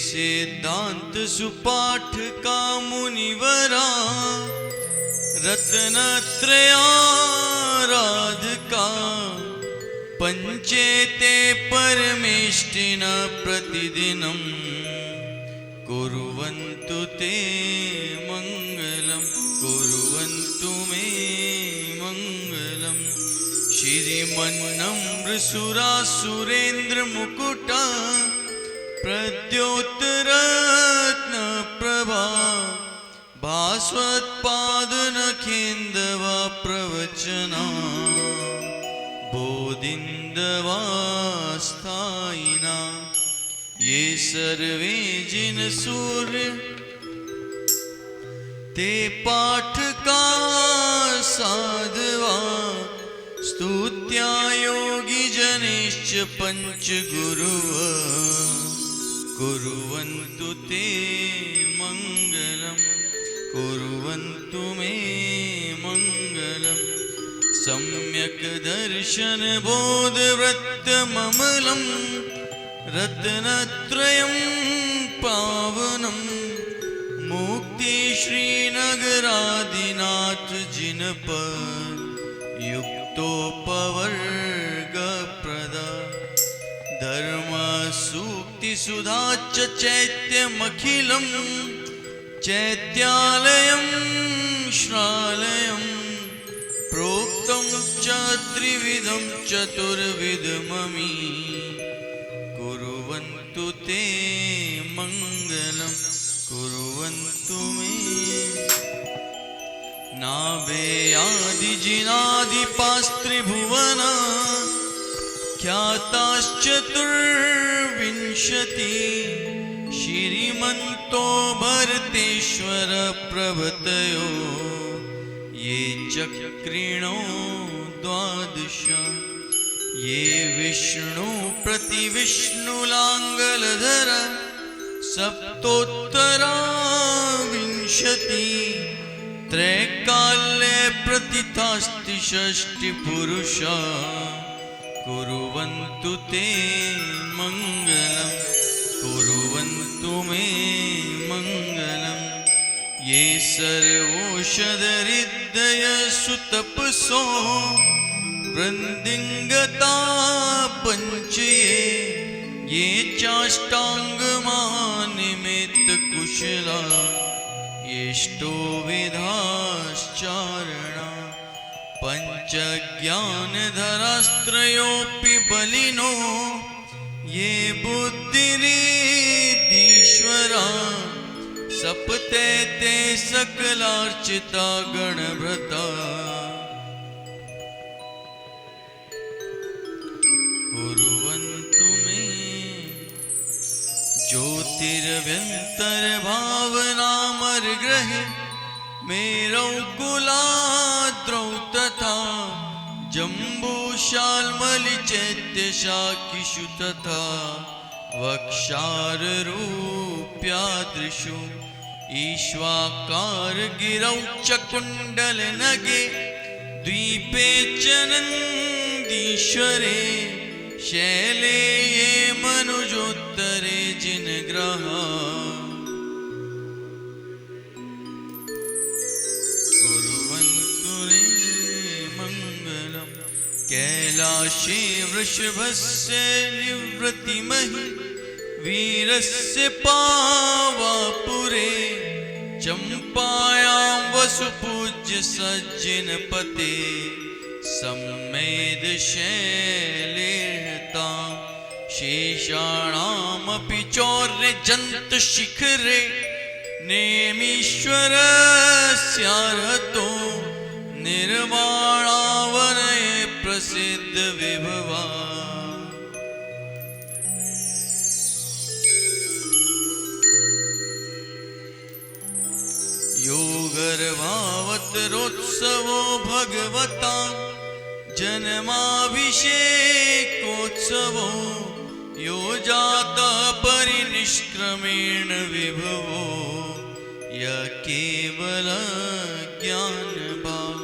सिद्धांत सुपाठ का मुनिवरा रत्नत्रयाराधका पंचेते परमेष्टिन प्रतिदिनं कुर्वन्तु ते मंगलम कुर्वन्तु मे मंगलम। श्रीमन्नम्रसुरासुरेन्द्र मुकुटा प्रद्योतरत्न प्रभा भास्वत्पादनखेन्दवा प्रवचना बोधिन्दवा स्थायिना ये सर्वे जिन सूर्य ते पाठका साधवा स्तुत्या योगी जनेश्च पंचगुरुव कुर्वन्तु ते मंगलम कुर्वन्तु मे मंगलम। सम्यक दर्शन बोध वृत्तममलं रत्नत्रयं पावनं मुक्ति श्रीनगरादिनाथ जिनपद युक्तोपवर्ग प्रदा धर्म सूक्ति सुधा च चैत्यमखिलं चैत्यालयं श्रालयं प्रोक्तं च त्रिविधं चतुर्विधममि कुर्वन्तु ते मंगलं कुर्वन्तु मे। नाभेयादिजिनादिपास्त्रिभुवना ख्याताश्चतुर्विंशति श्रीमन्तो भरतेश्वर प्रभृतयो ये चक्रिणो द्वादश ये विष्णु प्रतिविष्णुलाङ्गलधर सप्तोत्तरा विंशति त्रैकाल्ये प्रतिथास्ति षष्टि पुरुषा कुर्वन्तु ते मंगलम कुर्वन्तु मे मंगलम। ये सर्वौषधहृदय सुतपसो वृन्दिङ्गता पंचये ये चाष्टांगमानिमित्त कुशला येष्टो विधाश्चारणा पंचज्ञानधरास्त्रयोऽपि बलिनो ये बुद्धिरिद्धीश्वरा सपते ते सकलार्चिता गणभृता कुर्वन्तु मे। ज्योतिरव्यन्तर्भावनामर्ग्रहे मेरौ कुलाद्रौ तथा जम्बूशाल्मलिचैत्यशाकिषु तथा वक्षाररूप्यादृशु ईश्वाकारगिरौ च कुण्डलनगे द्वीपे च नन्दीश्वरे शैले ये मनुजोत्तरे जिनग्रहा कुर्वन्तु रे मंगलम। कैलाशे वृषभस्य निवृत्तिमहि वीरस्य पावापुरे चम्पायां वसुपूज्य सज्जनपते सम्मेदशैलेर्तां शेषाणामपि चौर्यजन्तुशिखरे नेमीश्वरस्यार्हतो निर्वाणावनये प्रसिद्ध विभवा योगर्भावतरोत्सवो भगवता जन्माभिषेकोत्सवो यो जातः परिनिष्क्रमेण विभवो य केवल ज्ञानभाव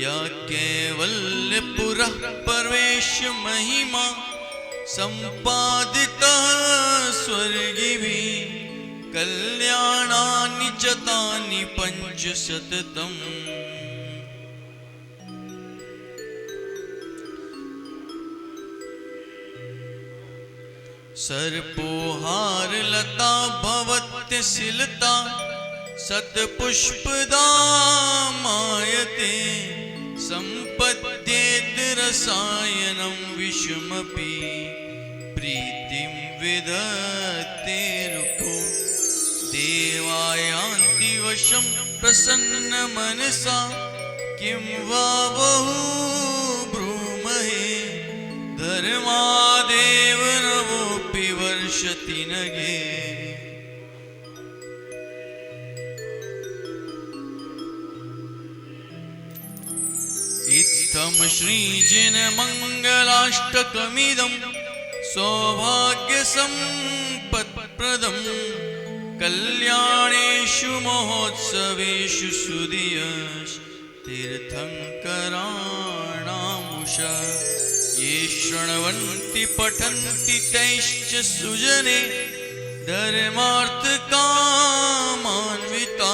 य कैवल्य पुरः परमेश महिमा संपादितः स्वर्गिभिः कल्याणानि च तानि पञ्च सततम्। सर्पोहारलता भवत्यशिलता सत्पुष्पदा मायते सम्पद्येत रसायनं विषमपि प्रीतिं विदते रुको देवायान्ति वशं प्रसन्नमनसा किं वा बहु ब्रूमहे धर्मादेव नवोऽपि वर्षति नगे। इत्थं श्रीजिनमङ्गलाष्टकमिदं सौभाग्यसम्पत्प्रदं कल्याणेषु महोत्सवेषु सुदीयतीर्थङ्कराणामुषा ये शृण्वन्ति पठन्ति तैश्च सुजने धर्मार्थकामान्विता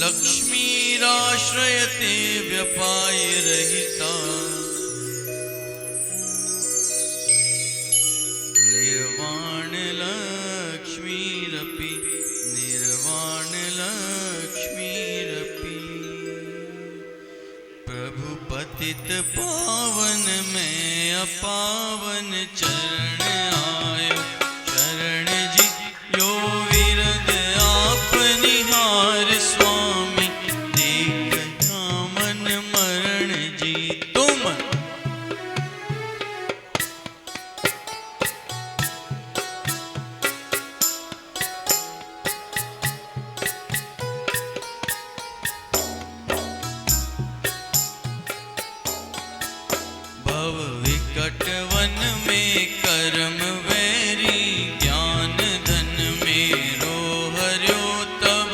लक्ष्मीराश्रयते व्यपायरहिता। निर्वाणलक्ष्मीरपि निर्वाणलक्ष्मीरपि प्रभु पतित पावन में अपावन चरण आयो शरण जी यो विरद आप निहार स्वामी देखा मन मरण जी तुम। भव विकट वन में कर्म वैरी ज्ञान धन मेरो हर्यो तब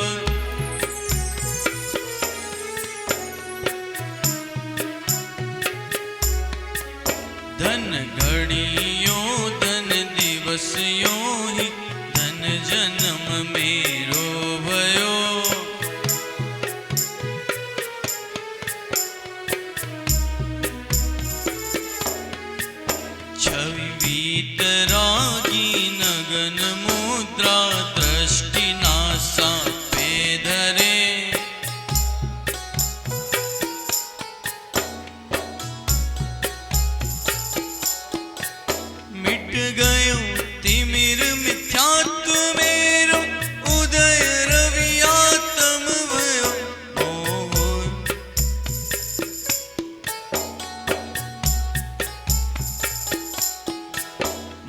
धन घड़ियों धन दिवसियों ही धन जन्म मेरो भयो। छवि वीतरागी नगन मुद्रा दृष्टि नासा पे धरे मिट गयो तिमिर मिथ्यात्व मेरो उदय रवि आत्म भयो।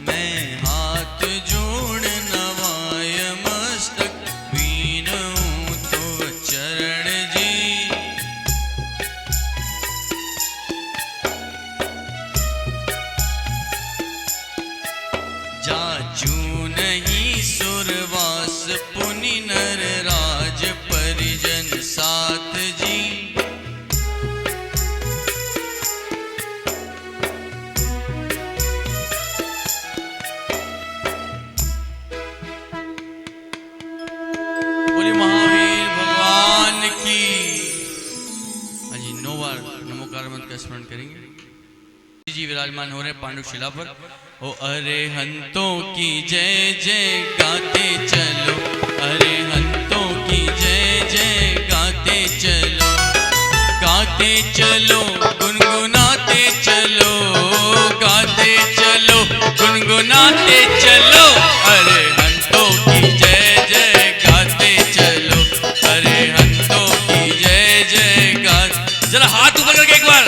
मैं हाथ जोड़ नवाय मस्तक बीनूं तो चरण जी जाचू नहीं सुरवास पुनि नर राज परिजन साथ जी। बोले महावीर भगवान की। अजी 9 बार नमोकार मंत्र का स्मरण करेंगे। जी विराजमान हो रहे पांडुशिला पर। ओ अरे हंतों की जय जय गाते चलो अरे हंतों की जय जय गाते चलो गुनगुनाते चलो गाते चलो गुनगुनाते चलो अरे हंतों की जय जय गाते चलो अरे हंतों की जय जय गाते। जरा हाथ ऊपर करके एक बार।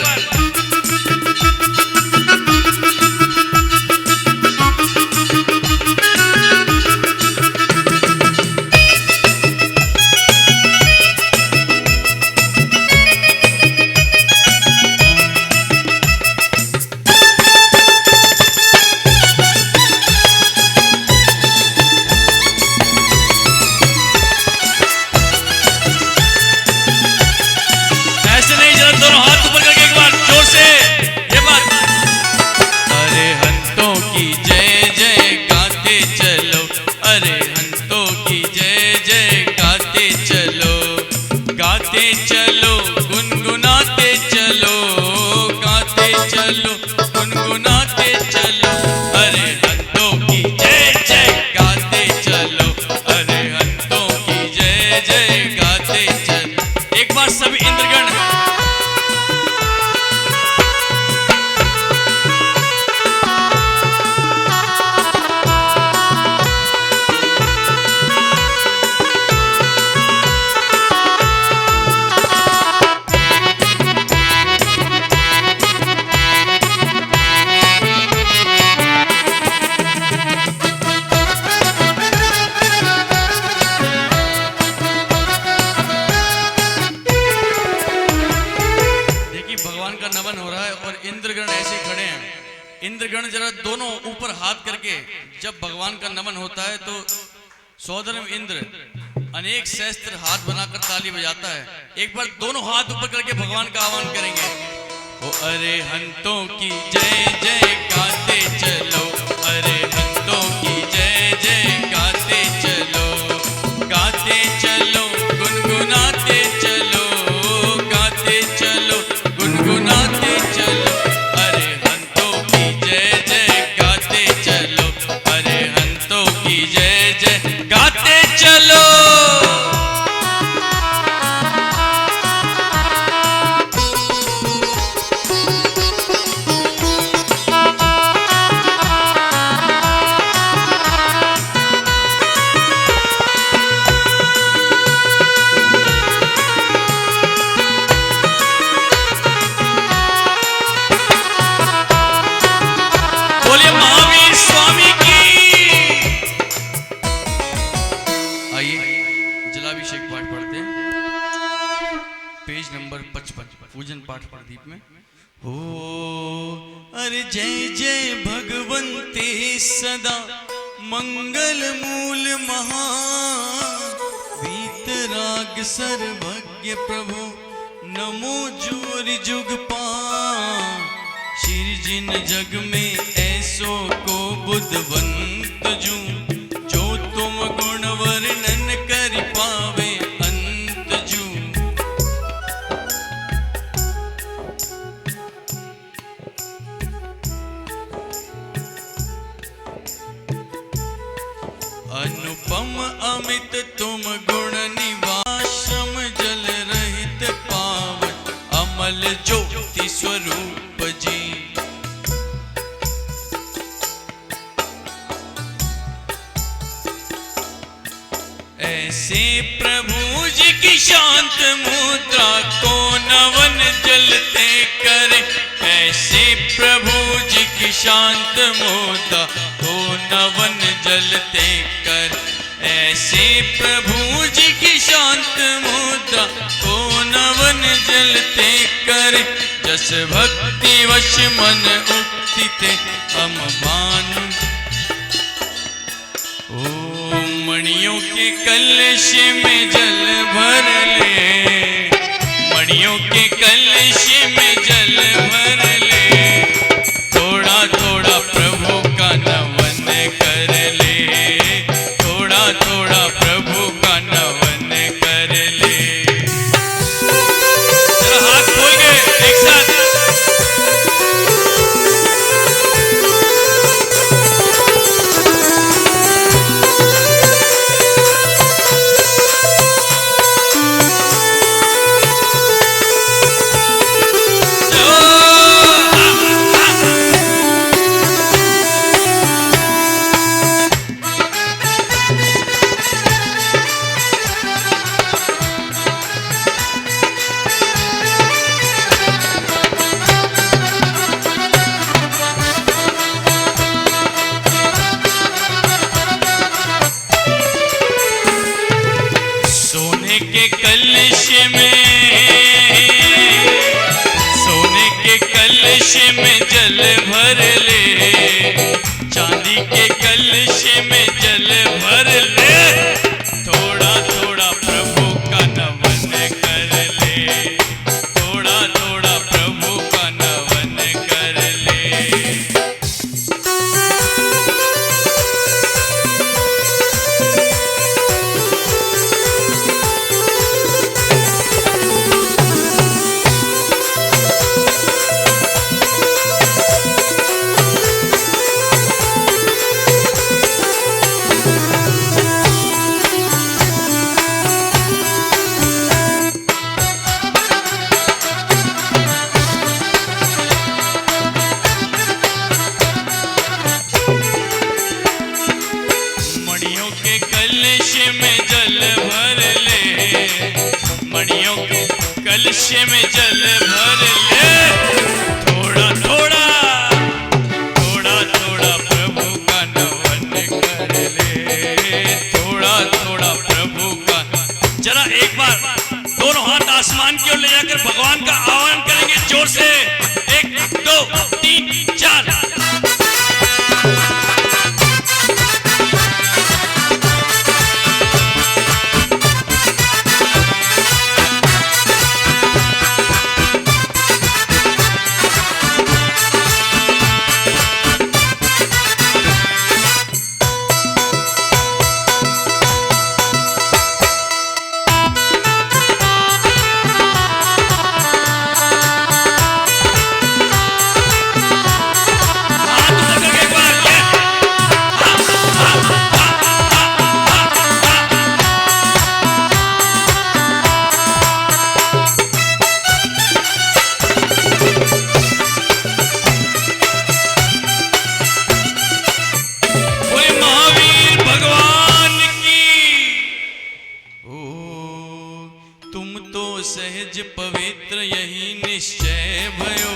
की इंद्रगण जरा दोनों ऊपर हाथ करके जब भगवान का नमन होता है तो सौदर इंद्र अनेक सहस्त्र हाथ बनाकर ताली बजाता है। एक बार दोनों हाथ ऊपर करके भगवान का आह्वान करेंगे। ओ अरे हंतों की जय जय गाते चलो, अरे हंतों की जय जय गाते चलो, गाते चलो गुनगुनाते चलो, गाते चलो गुनगुनाते चलो, अरे हंतों की जय जय गाते चलो, अरे हंतों की जय जय गाते चलो। पेज नंबर 55 पूजन पाठ प्रदीप में। हो अरे जय जय भगवंते सदा मंगल मूल महा, वीतराग सर्वज्ञ प्रभु नमो जोर जुग पा, शिर जिन जग में ऐसो को बुद्धवंत जू, जो तुम गुण वर्णन कर पावे अनुपम अमित तुम गुण निवासम, जल रहित पावन अमल ज्योति स्वरूप जी। ऐसे प्रभु जी की शांत मुद्रा को नवन जलते करे, ऐसे प्रभु जी की शांत मुद्रा को नवन जलते कर, ऐसे प्रभु जी की शांत मुद्रा को नवन जलते कर, जस भक्ति वश मन उक्ति थे हम भानु। ओ मणियों के कलश में जल भर ले, मणियों के कलश में जल भर ले, थोड़ा थोड़ा प्रभु का नमन कर ले, थोड़ा थोड़ा प्रभु का नमन कर ले। जरा हाथ खोल के एक साथ में जल भर ले, चांदी के कलश में जल भर ले, थोड़ा थोड़ा प्रभु का नमन कर ले, थोड़ा थोड़ा प्रभु का नमन कर ले। कलश में जल भर ले, थोड़ा थोड़ा थोड़ा थोड़ा प्रभु का नमन कर ले, थोड़ा थोड़ा प्रभु का। जरा एक बार दोनों हाथ आसमान की ओर ले जाकर भगवान का आह्वान करेंगे जोर से, 1 2 3 4। सहज पवित्र यही निश्चय भयो।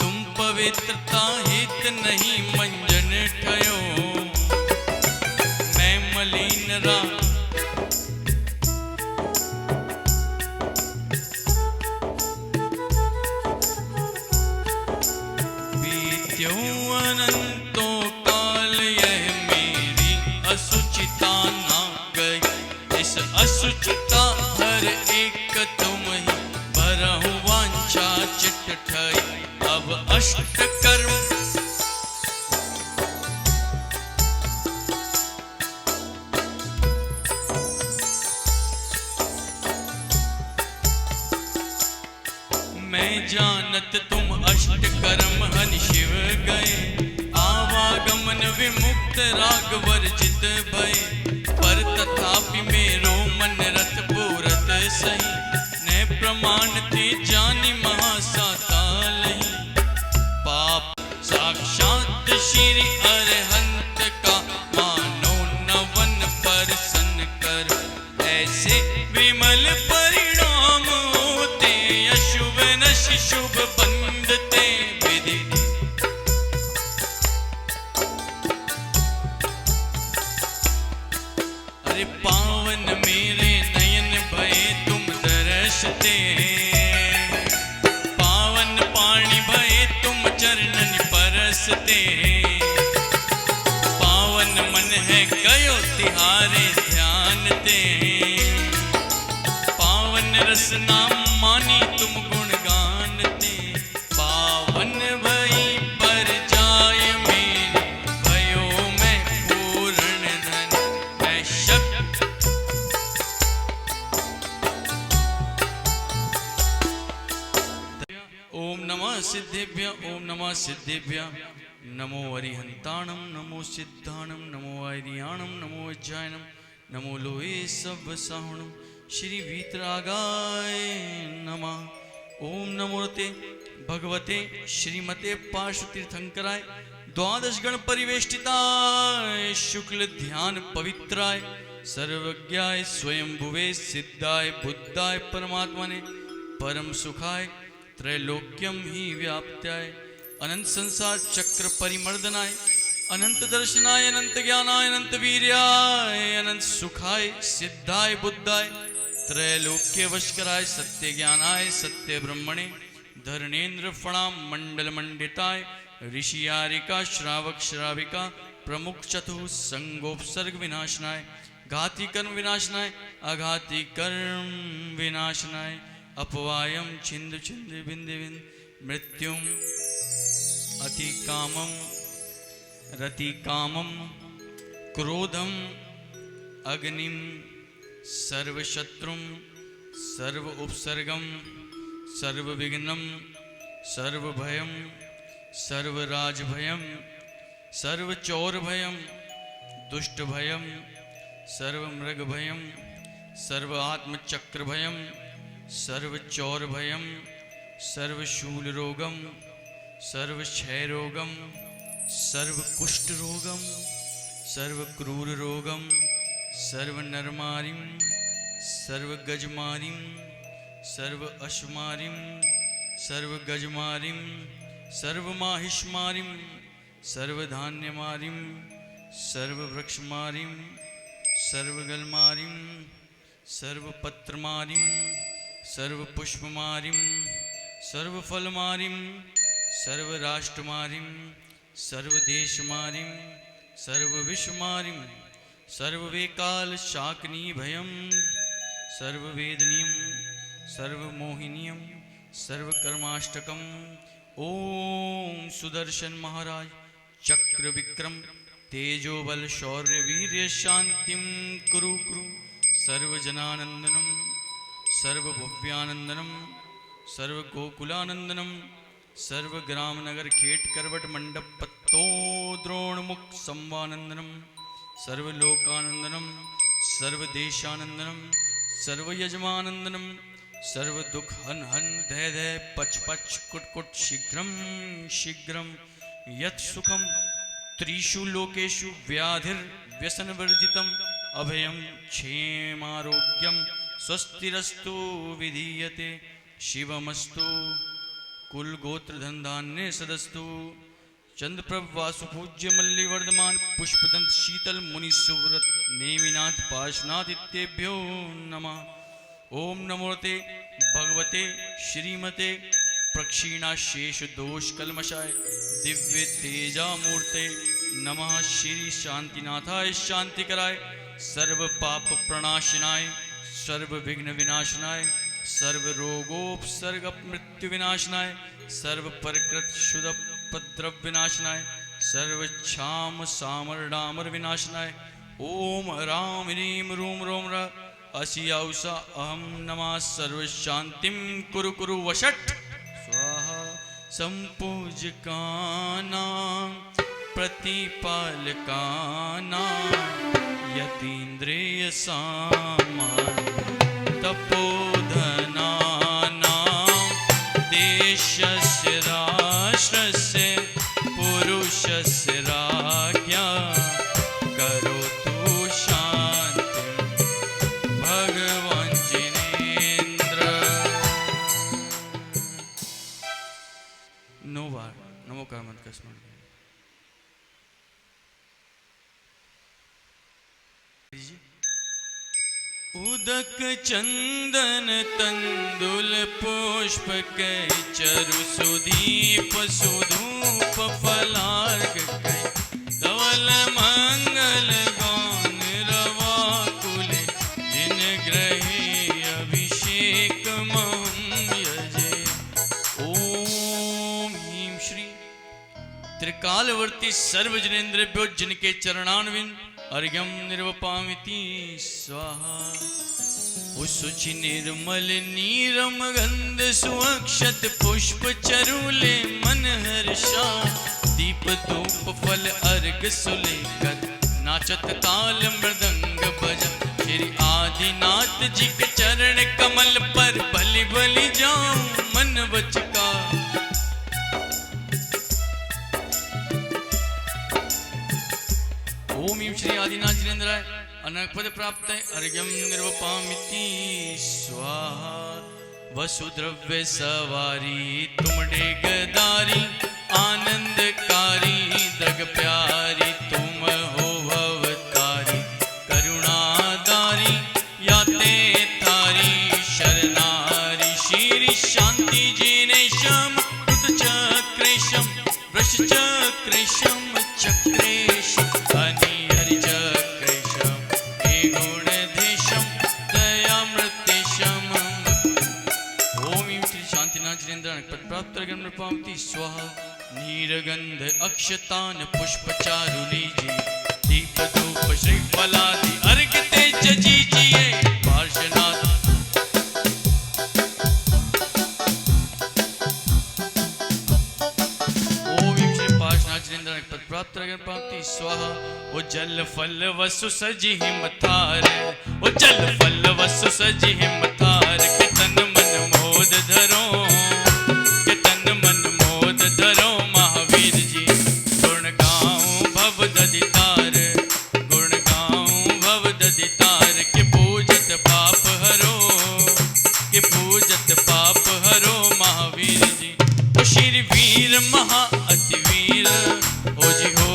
तुम पवित्रता हित नहीं मंजन ठयो। मैं मलिन रा बीत्यो अनंतो काल यह मेरी असुचिता ना गई। इस असुचिता हर एक तुम ही भरहु वांछा चिट ठई। अब अष्ट कर्म मैं जानत तुम अष्ट कर्म हनि शिव गए। आवागमन विमुक्त राग वर्जित भय। पर तथापि मेरो मन रथ पूरत सही। न प्रमाण थे जानी महासाता लही। पाप साक्षात श्री अरहंत का मानो नवन परसन कर। ऐसे विमल परिणाम होते अशुभ नशि शुभ बंधते विधि। अरे पावन मेरे नयन भय तुम दर्शते। पावन पाणी भय तुम चरणन परसते। पावन मन है गयो तिहारे ध्यान ते। पावन रसना मानी तुम गुण गानते। पावन भई पर जाय मेरी भयो मैं पूर्ण धन। मैं शक्त ओम नमः सिद्धेभ्य ओम नमः सिद्धेभ्य। नमो अरिहंताणम नमो सिद्धाणम नमो आर्याणम नमो अज्जायनम नमो लोहे सब साहुणम श्री वीतरागाय नमः। ओम नमोते भगवते श्रीमते पार्श्वतीर्थंकराय द्वादश गण परिवेष्टिताय शुक्ल ध्यान पवित्राय सर्वज्ञाय स्वयं भुवे सिद्धाय बुद्धाय परमात्मने परम सुखाय त्रैलोक्यम ही व्याप्त्याय अनंत संसार चक्र परिमर्दनाय अनंत दर्शनाय अनंत ज्ञानाय अनंत वीर्याय अनंत सुखाय सिद्धाय बुद्धाय त्रैलोक्य वशकराय सत्य ज्ञानाय सत्य ब्रह्मणे धर्णेन्द्र फणाम मंडल मंडिताय ऋषियारिका श्रावक श्राविका प्रमुख चतु संगोपसर्ग विनाशनाय घाती कर्म विनाशनाय अघाती कर्म विनाशनाय अपवायम छिंद छिंद बिंद बिंद मृत्युम अति कामम रति कामम क्रोधम अग्निम सर्वशत्रुम सर्व उपसर्गम सर्व विघ्नम सर्व भयम सर्व राजभयम सर्व चौर भयम दुष्ट भयम सर्व मृग भयम सर्व आत्मचक्र भयम सर्व चौर भयम सर्व शूल रोगम सर्व क्षय रोगम सर्व कुष्ठ रोगम सर्व क्रूर रोगम सर्व नरमारिम सर्व गजमारिम सर्व अश्मारिम सर्व गजमारिम सर्व माहिष्मारिम सर्व धान्यमारिम सर्व वृक्षमारिम सर्व गलमारिम सर्व पत्रमारिम सर्व पुष्पमारिम सर्व फलमारिम सर्व राष्ट्रमारिम सर्व देशमारिम सर्व विश्वमारिम सर्व वेकाल शाकनी भयम सर्व वेदनीयम सर्व मोहिनीयम सर्व कर्माष्टकम। ओम सुदर्शन महाराज चक्र विक्रम तेजो बल शौर्य वीर्य शांतिम कुरु कुरु सर्व जनानंदनम सर्व भव्यानंदनम सर्व गोकुलानंदनम सर्व ग्राम नगर खेट करवट मंडप पत्तो द्रोण मुख संवानंदनम सर्व लोकानंदनम सर्व देशानंदनम सर्व यजमानंदनम सर्व दुख हन हन धय धय पच पच कुट कुट शीघ्रम शीघ्रम यत् सुखम त्रिषु लोकेषु व्याधिर व्यसन वर्जितम अभयं क्षेमारोग्यं स्वस्तिरस्तु विधीयते शिवमस्तु कुलगोत्रधनधान्य सदस्तु चंद्रप्रभ वासु पूज्य मल्ली वर्धमान पुष्पदंत शीतल मुनि सुव्रत नेमिनाथ पार्श्वनाथ इत्येभ्यो नमः। ओम नमोते भगवते श्रीमते प्रक्षीणाशेष दोष कलमशाय दिव्य तेजा मूर्ते नमः। श्री शांतिनाथाय शांतिकराय सर्व पाप प्रणाशनाय सर्व विघ्न विनाशनाय सर्व रोगोपसर्ग मृत्यु विनाशनाय सर्व परकृत शुद्ध उपद्रव विनाशनाय सर्व क्षाम सामर डामर विनाशनाय ओम राम ह्रीम रूम रोम र असियाउसा अहम नमः सर्व शांतिम कुरु कुरु वषट स्वाहा। संपूजकानां प्रतिपालकानां यतीन्द्रिय सामान्य तपोधनानां देशस्य राष्ट्रस्य पुरुषस्य राज्ञा करोतु शान्तिं भगवान् जिनेन्द्र। नमो कामत का स्मरण कीजिए। उदक चंदन तंदुल पुष्प कै चरु सुदीप सुधूप फलार्ग कै धवल मंगल गान रवा कुले जिन ग्रहे अभिषेक महम यजे। ओम ह्रीं श्री त्रिकालवर्ती सर्वजनेन्द्रेभ्यो जिनके चरणान्विन अर्घ्यं निर्वपामिति स्वाहा। सुचि निर्मल नीरम गंध सुअक्षत पुष्प चरूले मन हर्षा दीप धूप फल अर्घ सुलेकर नाचत ताल मृदंग बजा। श्री आदिनाथ जी के चरण कमल पर बलि बलि जाऊं मन बचका। ओम श्री आदिनाथ जिनेन्द्राय अनपद प्राप्त अर्घ्यं निर्वपामिति स्वाहा। वसुद्रव्य सवारी तुमडे गदारी आनंदकारी दग प्यारी तुम हो भवतारी करुणादारी याते तारी शरणारी। श्री शांति जिनेशम कृत चक्रेशम वृष चक्रेशम चक्रेशम स्वाहा। नीरगंध अक्षतान पुष्प चारु लीजिए दीप धूप श्रीफलादि अर्घ तेज जीजिए पार्श्वनाथ। ओम श्री पार्श्वनाथ जिनेन्द्र पद प्राप्त पावती स्वाहा। ओ जल फल वसु सजी हिमतार ओ जल फल वसु सजी हिमतार के तन मन मोद धरो धरो महावीर जी। गुण गाऊं भव ददितार गुण गाऊं भव ददितार के पूजत पाप हरो के पूजत पाप हरो महावीर जी। ओ श्री वीर महा अति वीर हो जी हो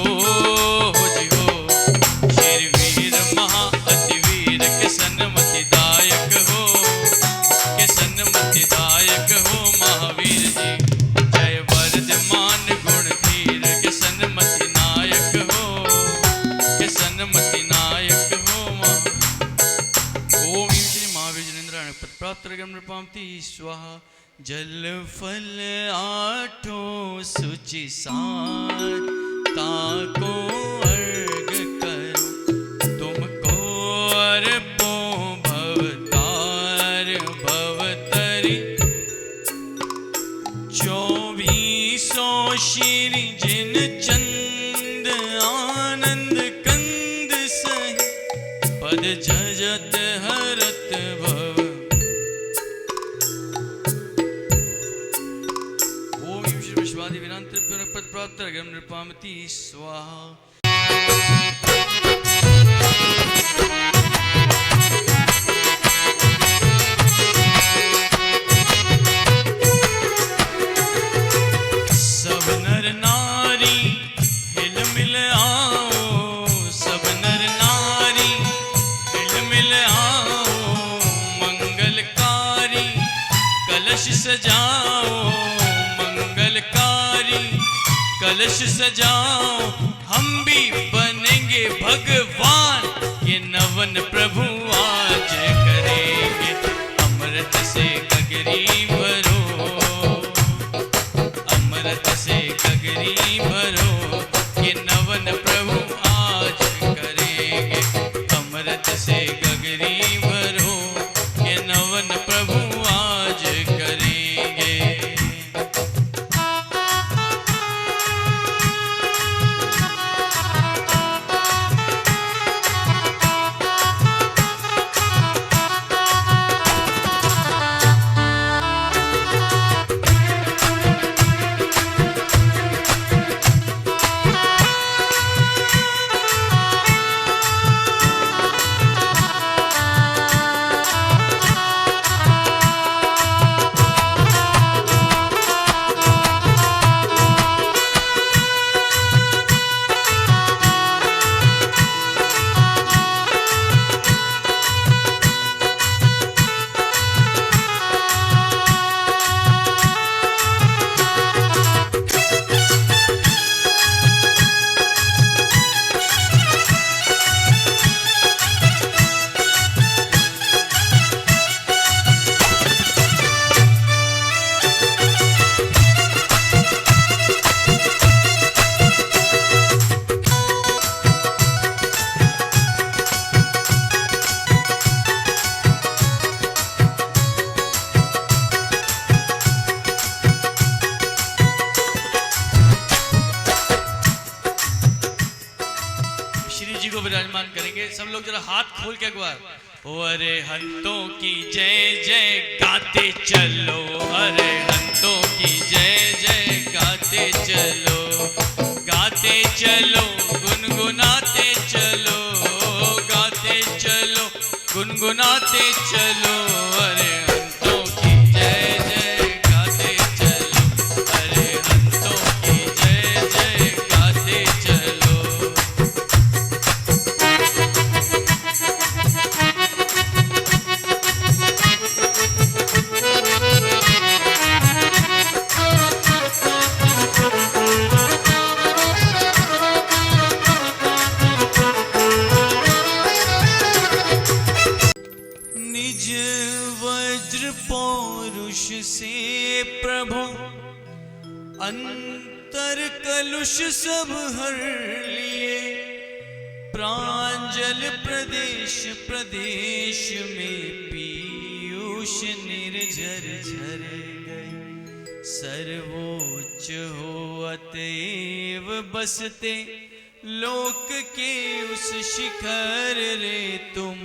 श्री वीर महा अति वीर के सन्मति दायक हो के सन्मति दायक हो महावीर जी। मान गुण धीर के सन्मति नायक हो के सन्मति नायक हो। ओम श्री महावीर जिनेन्द्र पद प्राप्त नृपामति स्वाहा। जल फल आठों सुचि सार ताको अर्घ करो तुमको अर्पो भवतार भवतरी। 24 श्री जिन चंद आनंद कंद सही पद जजत हरत भव। ओम श्री विश्वादि विरांत पद प्राप्त नृपामति स्वाहा। सजाओ मंगलकारी, कलश सजाओ हम भी बनेंगे भगवान, ये नवन प्रभु आज करेंगे। अमृत से गगरी भरो, अमृत से गगरी भरो, ये नवन प्रभु आज करेंगे। अमृत से गगरी भरो, ये नवन प्रभु आज करेंगे। विराजमान करेंगे। सब लोग जरा हाथ खोल के एक बार, ओ अरे हंतों की जय जय गाते चलो, अरे हंतों की जय जय गाते चलो, गाते चलो गुनगुनाते चलो, गाते चलो गुनगुनाते चलो, अरे हंतों की जय जय गाते चलो, अरे हंतों की जय जय गाते चलो। पौरुष से प्रभु अंतर कलुष सब हर लिए, प्रांजल प्रदेश प्रदेश में पीयूष निर्झर झर गए, सर्वोच्च हो अतएव बसते लोक के उस शिखर रे तुम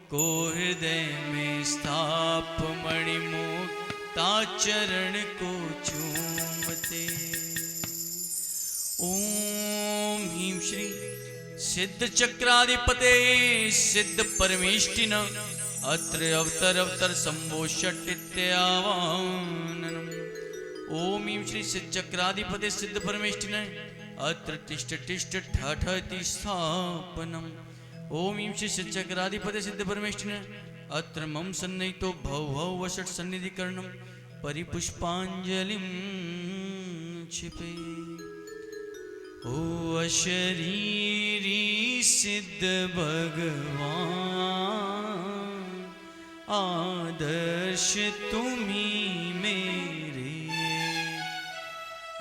को हृदय में स्थाप मणिमुक्ता चरण को चूमते। ओम ह्रीं श्री सिद्ध चक्राधिपते सिद्ध परमेष्टिन अत्र अवतर अवतर शंभो षट्टित्यावाननम्। ओम ह्रीं श्री सिद्ध चक्राधिपते सिद्ध परमेष्टिन अत्र तिष्ठ तिष्ठ ठठति स्थापनम्। ओम ह्रीं श्री सिद्ध चक्राधिपते सिद्ध परमेष्टिन अत्र मम सन्निहितो भव भव वषट् सन्निधिकरणं परिपुष्पांजलिं क्षिपे। ओ अशरीरी सिद्ध भगवान आदर्श तुम्ही मेरे,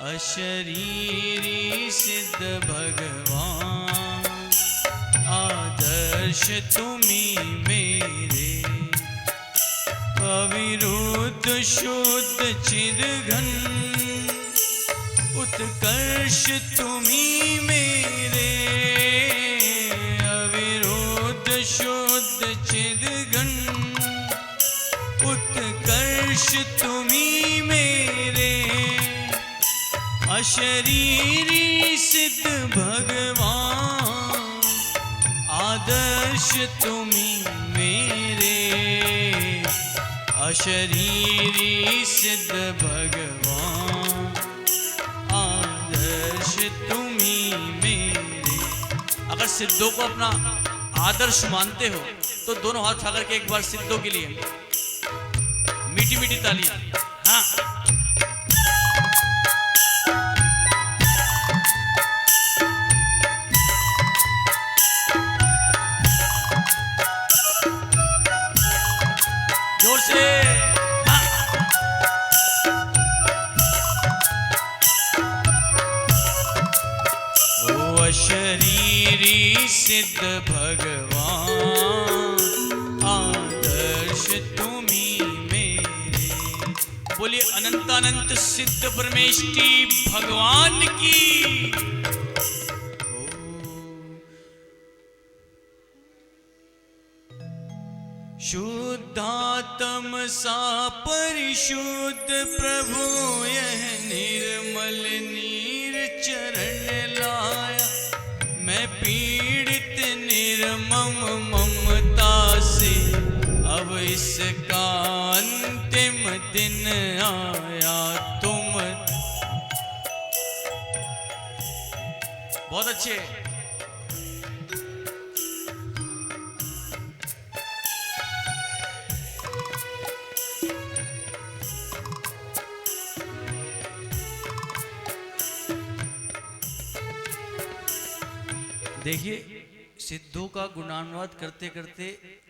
अशरीरी सिद्ध भगवान आदर्श तुम्ही मेरे, अविरुद्ध शुद्ध चिदघन उत्कर्ष तुम्ही मेरे, अविरुद्ध शुद्ध चिदघन उत्कर्ष तुम्ही मेरे, अशरीरी सिद्ध भगवान आदर्श तुम्ही मेरे, अशरीरी सिद्ध भगवान आदर्श तुम्ही मेरे। अगर सिद्धों को अपना आदर्श मानते हो तो दोनों हाथ उठा करके एक बार सिद्धों के लिए मीठी मीठी तालियां। हाँ सिद्ध भगवान, आदर्श तुम्ही मेरे। बोलिए अनंतानंत सिद्ध परमेष्टि भगवान की। शुद्धात्म सा परिशुद्ध प्रभु यह निर्मल नीर चरण लाया। मैं पीड़ित निर्मम ममता से अब इसका अंतिम दिन आया। तुम बहुत अच्छे। देखिए सिद्धों का गुणानुवाद करते करते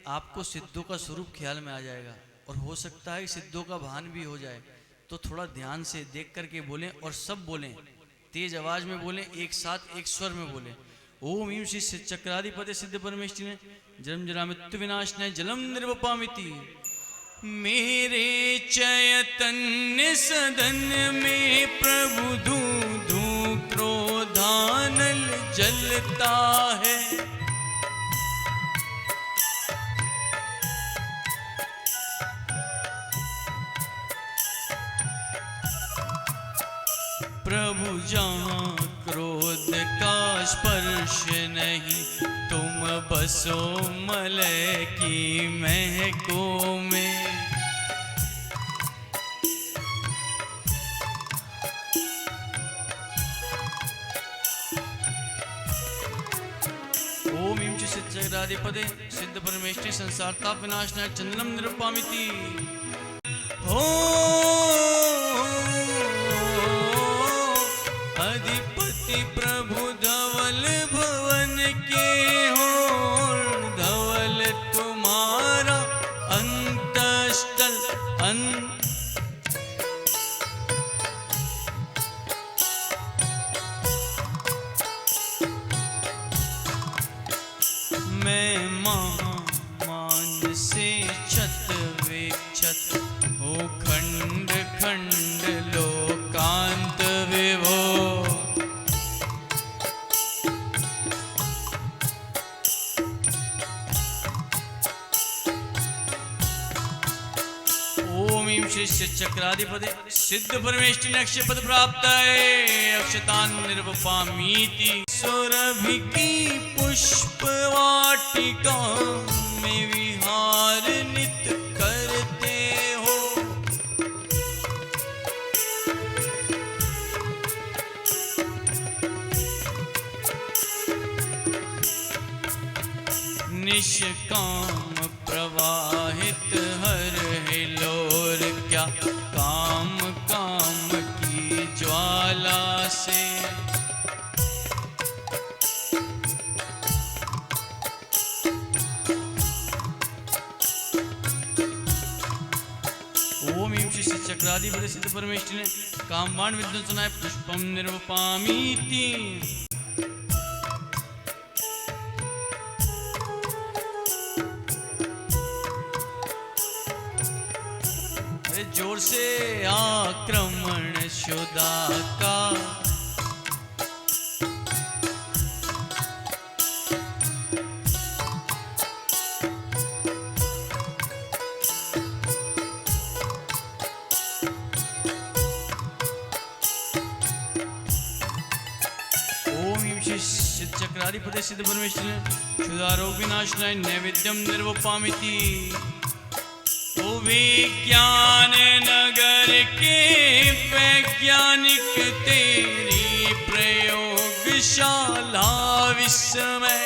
आपको सिद्धों का स्वरूप ख्याल में आ जाएगा और हो सकता है सिद्धों का भान भी हो जाए। तो थोड़ा ध्यान से देख करके बोलें और सब बोलें, तेज आवाज में बोलें, एक साथ एक स्वर में बोलें। ओम ह्रीं श्री चक्राधिपते सिद्ध परमेष्टिने जन्म जरा मृत्यु विनाशनाय जलम निर्वपामिति। मेरे चैतन्य सदन में प्रभु धू धू क्रोधानल जलता है। प्रभु जहाँ क्रोध का स्पर्श नहीं, तुम बसो मलय की महकों में। ओम ह्रीं श्री चक्राधिपते सिद्ध परमेष्टि संसार ताप विनाशनाय चंदनम निरुपामिति। हो अधिपति प्रभु धवल भवन के हो, धवल तुम्हारा अंतस्थल मैं महामान से छत विक्षत हो, खंड खंड लोकांत विभो। ओम ह्रीं श्री चक्राधिपते सिद्ध परमेष्टि अक्षय पद प्राप्त अक्षतान निर्वपामीति। सुरभि की पुष्प वाटिका में विहार नित करते हो। निष्काम प्रवाहित हर हिलोर, क्या काम काम की ज्वाला से। ओम ह्रीं श्री चक्राधिपते सिद्ध परमेष्टिने कामबाण विध्वंसनाय पुष्पम निर्वपामीति। जोर से आक्रमण शुदा का ओम ह्रीं श्री चक्राधिपते सिद्ध परमेष्टिने क्षुधारोग विनाशनाय नैवेद्यम निर्वपामिति। विज्ञान नगर के वैज्ञानिक तेरी प्रयोगशाला विस्मय।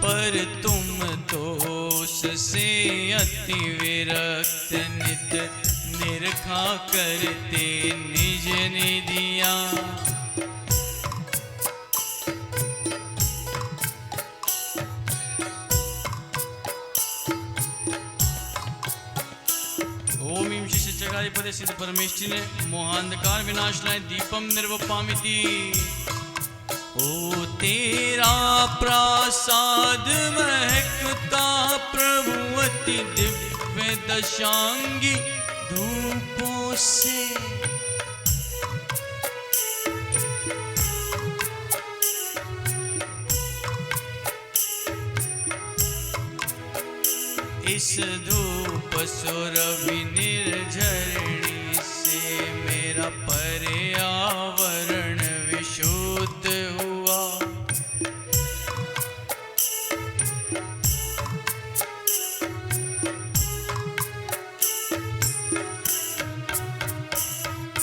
पर तुम दोष से अति विरक्त नित निरखा करते निज निधिया। चक्राधिपति सिद्ध परमेष्ठिने मोहांधकार विनाशनाय दीपम निर्वपामिति। ओ तेरा प्रसाद महकता प्रभु अति दिव्य दशांगी धूपों से। इस धूप सुरभि निर्झरणी से मेरा पर्यावरण विशुद्ध हुआ।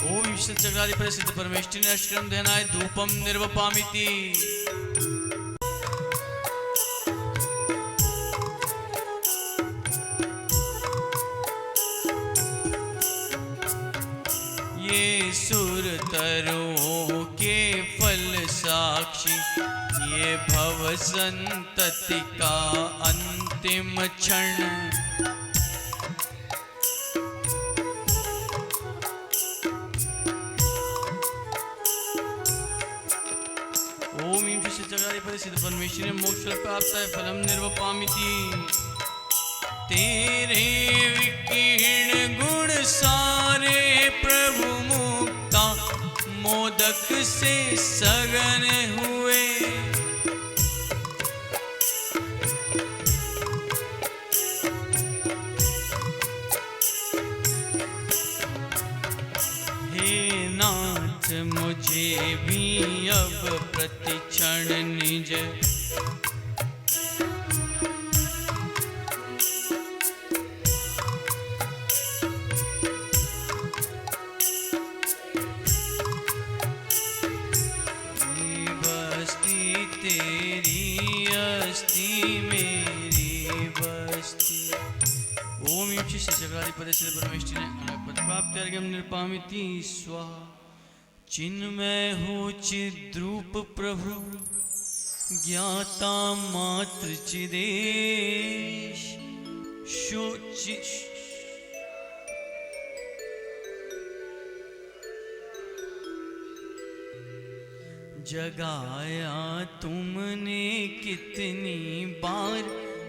ओम ईश्वर चक्राधिपति सिद्ध परमेष्ठिने अष्टक्रम ध्यानाय धूपम निर्वपामिति। ये सुर तरुओं के फल साक्षी, ये भव संतति का अंतिम क्षण। ओम ईं श्री चक्राधिपति सिद्ध परमेष्ठिने मोक्ष प्राप्ताय फलम निर्वपामिति। तेरे विकीर्ण गुण सारे प्रभु मुक्ता मोदक से सघन हुए। हे नाथ मुझे भी अब प्रतिक्षण निज तेरी अस्ति मेरी बस्ती। ओम ईं श्री चक्राधिपति सिद्ध परमेष्ठिने अनपद प्राप्त्यर्घ्यं निर्पामिति स्वाहा। चिन्मय हो चिद्रूप प्रभु ज्ञाता मात्र चिदेश जगाया तुमने कितनी बार,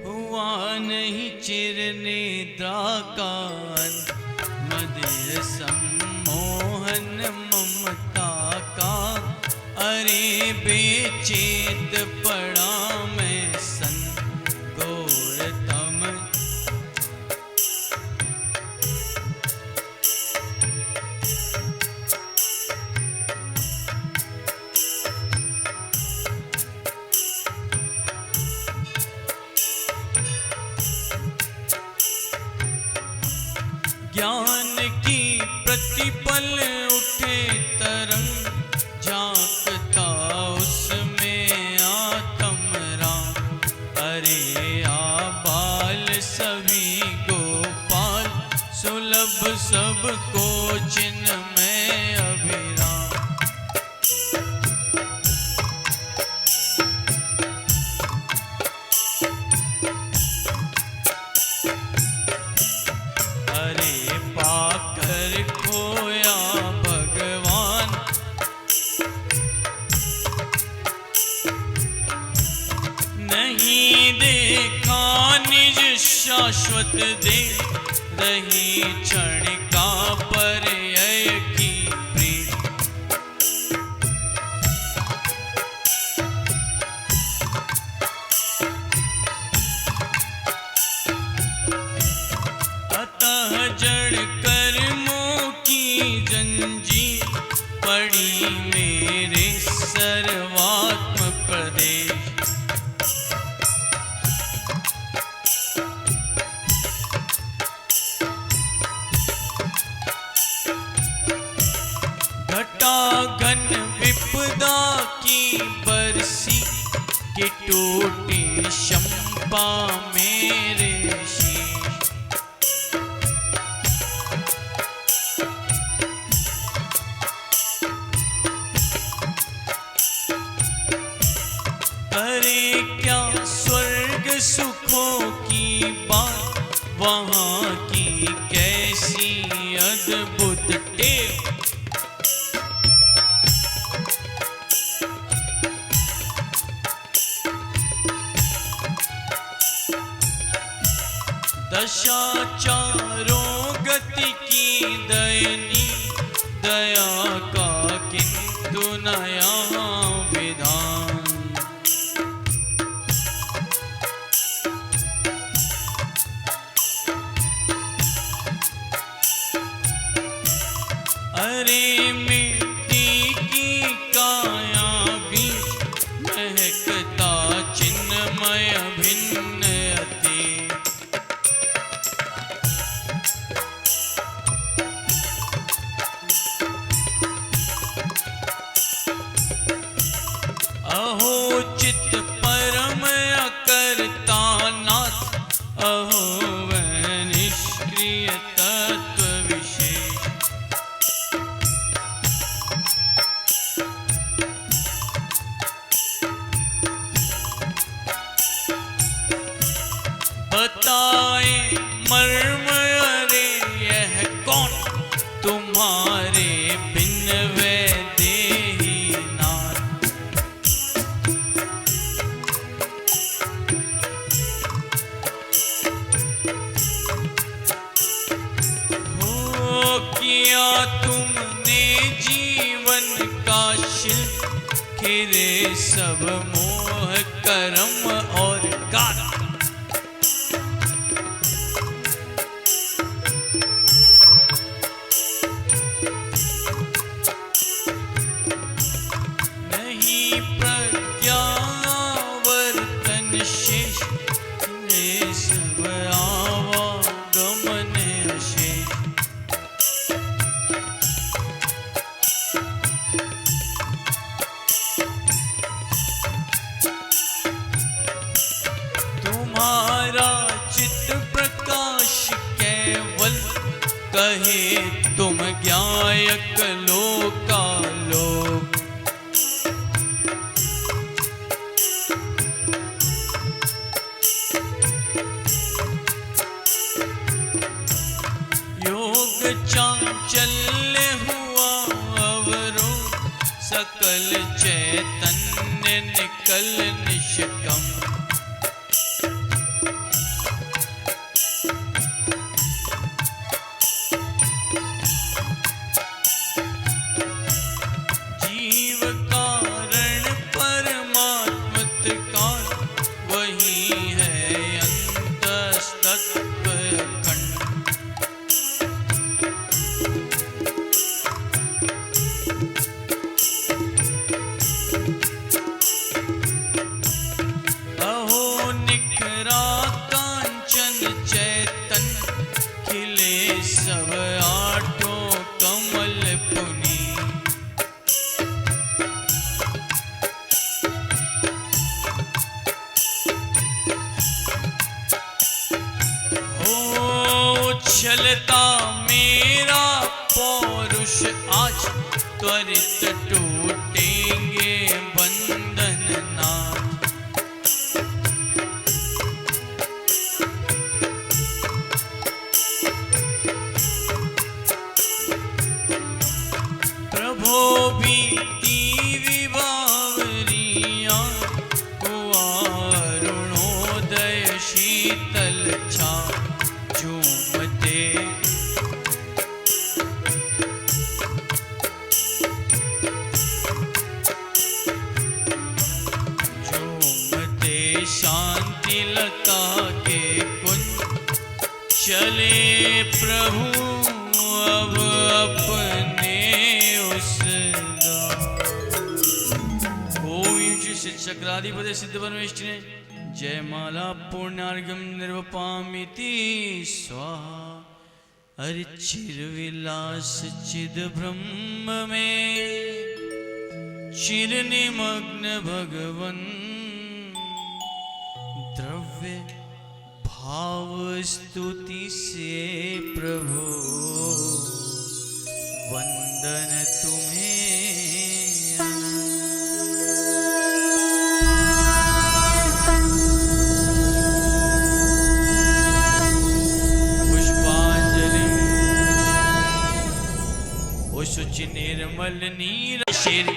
हुआ नहीं चिरनिद्रा का। मदिर सम्मोहन ममता का, अरे बेचेत पड़ा मैं संगोर तम। ज्ञान की प्रतिपल उठे तरंग, झांकता उसमें आत्म राम। अरे आबाल सभी गोपाल, सुलभ सबको चिन्मय अभिराम। पाकर खोया भगवान, नहीं देखा निज शाश्वत दे। रही क्षण का पर्यय की प्रीत। अतः जड़ कर्मों की जंजीर, पड़ी मेरे सर्वात्म प्रदेश। घटाघन विपदा की बरसी, कि टूटी शंपा मेरे शीश। करे क्या स्वर्ग सुखों की बात, वहाँ की कैसी अद्भुत भूत टेव। दशा चारों गति की दयनी, दया का किंतु नया विधान। अरे मिट्टी की काया बीच, महकता चिन्मय भिन्न अति। अहो चित परम अकर्ता नाथ, अहो वह निष्क्रिय तत्व विशेष। बताए मर्म अरे यह कौन, तुम्हारे बिन वे देही नाथ। हो किया तुमने जीवन का शिल्प, खिरे सब मोह कर्म और गात। नहीं प्रज्ञावर्तन शेष, खिरे सब आवागमन अशेष। तुम्हारा चित प्रकाश केवल, कहे तुम ज्ञायक लोकालोक। योग चांचल्य हुआ अवरोध, सकल चैतन्य निकल निष्कम। जीव कारण परमात्म त्रिकाल, वही है अंतस्तत्व अखंड। अहो निखरा कांचन चैतन, खिले सब आठों कमल पुनी। हो उछलता मेरा पौरुष आज, त्वरित टूटेंगे बंधन नाथ। प्रभो बीती विभावरिया, हुआ अरुणोदय शीतल छा। झूमते झूमते शांति लता के कुंज, चले प्रभु अब अपने उस गाँव। ओम श्री सिद्धशक्राधिपते सिद्ध परमेष्ठिने जय माला पुण्यार्घ्यं निर्वपामिति स्वाहा। हरि चिर विलास चिद ब्रह्म में, चिर निमग्न भगवन। द्रव्य भाव स्तुति से प्रभु, वंदन तुम्हें। ओ शुचि निर्मल नीर शेरी।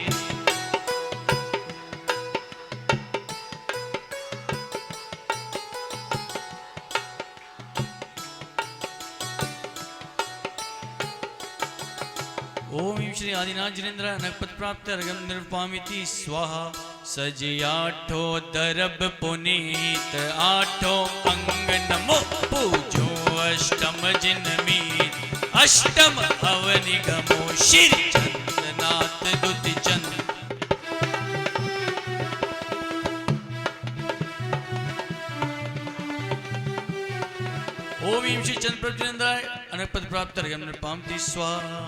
ओम श्री आदिनाथ जिनेन्द्र नगपत प्राप्त अर्घम निर्वामिति स्वाहा। सज आठो दरब पुनीत आठो अंग नमो पूजो अष्टम जिनमीत अष्टम अवनिगमो श्री चंदनाथ दुति चंद। ओम श्री चंद्र प्रभुनंदाय अनगपत प्राप्त अर्घम निर्वामिति स्वाहा।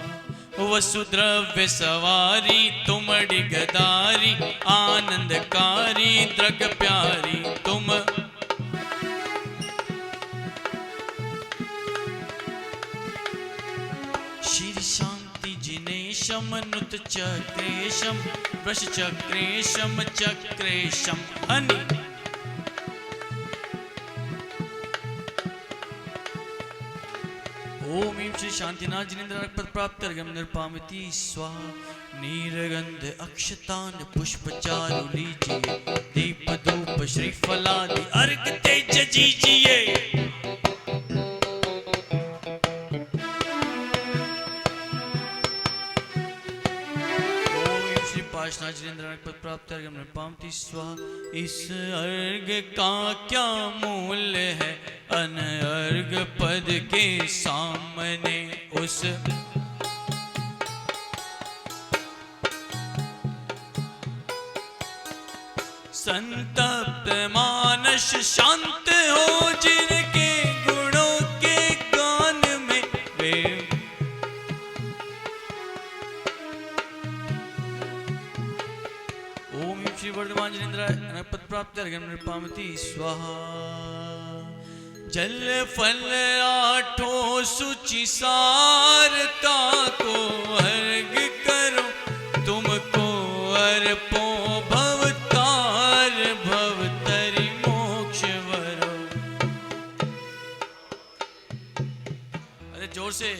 वसुद्रव्य सवारी तुमड़ी गदारी आनंदकारी द्रग प्यारी तुम। श्री शांति जिनेशम नुत चक्रेशम वृष चक्रेशम चक्रेशम हनि। ओम श्री शांतिनाथ जिनेन्द्र पद प्राप्त अर्घम निर्पामिति स्वाहा। नीरगंध अक्षतान पुष्प चारु लीजिए दीप धूप श्रीफलादि अर्घ तेज जीजिए। ओम श्री पाशनाथ जिनेन्द्र पद प्राप्त अर्घम निर्पामिति स्वाहा। इस अर्घ का क्या मूल्य है अनर्घ पद के सामने उस। संतप्त मानस शांत हो जिनके गुणों के गान में वे। ओम श्री वर्धमान जिनेन्द्र पद प्राप्त अर्घम निर्पामिति स्वाहा। जल फल आठों सुचि सारता को अर्घ करो तुमको अर्पो भवतार भवतरि मोक्ष वरो। अरे जोर से।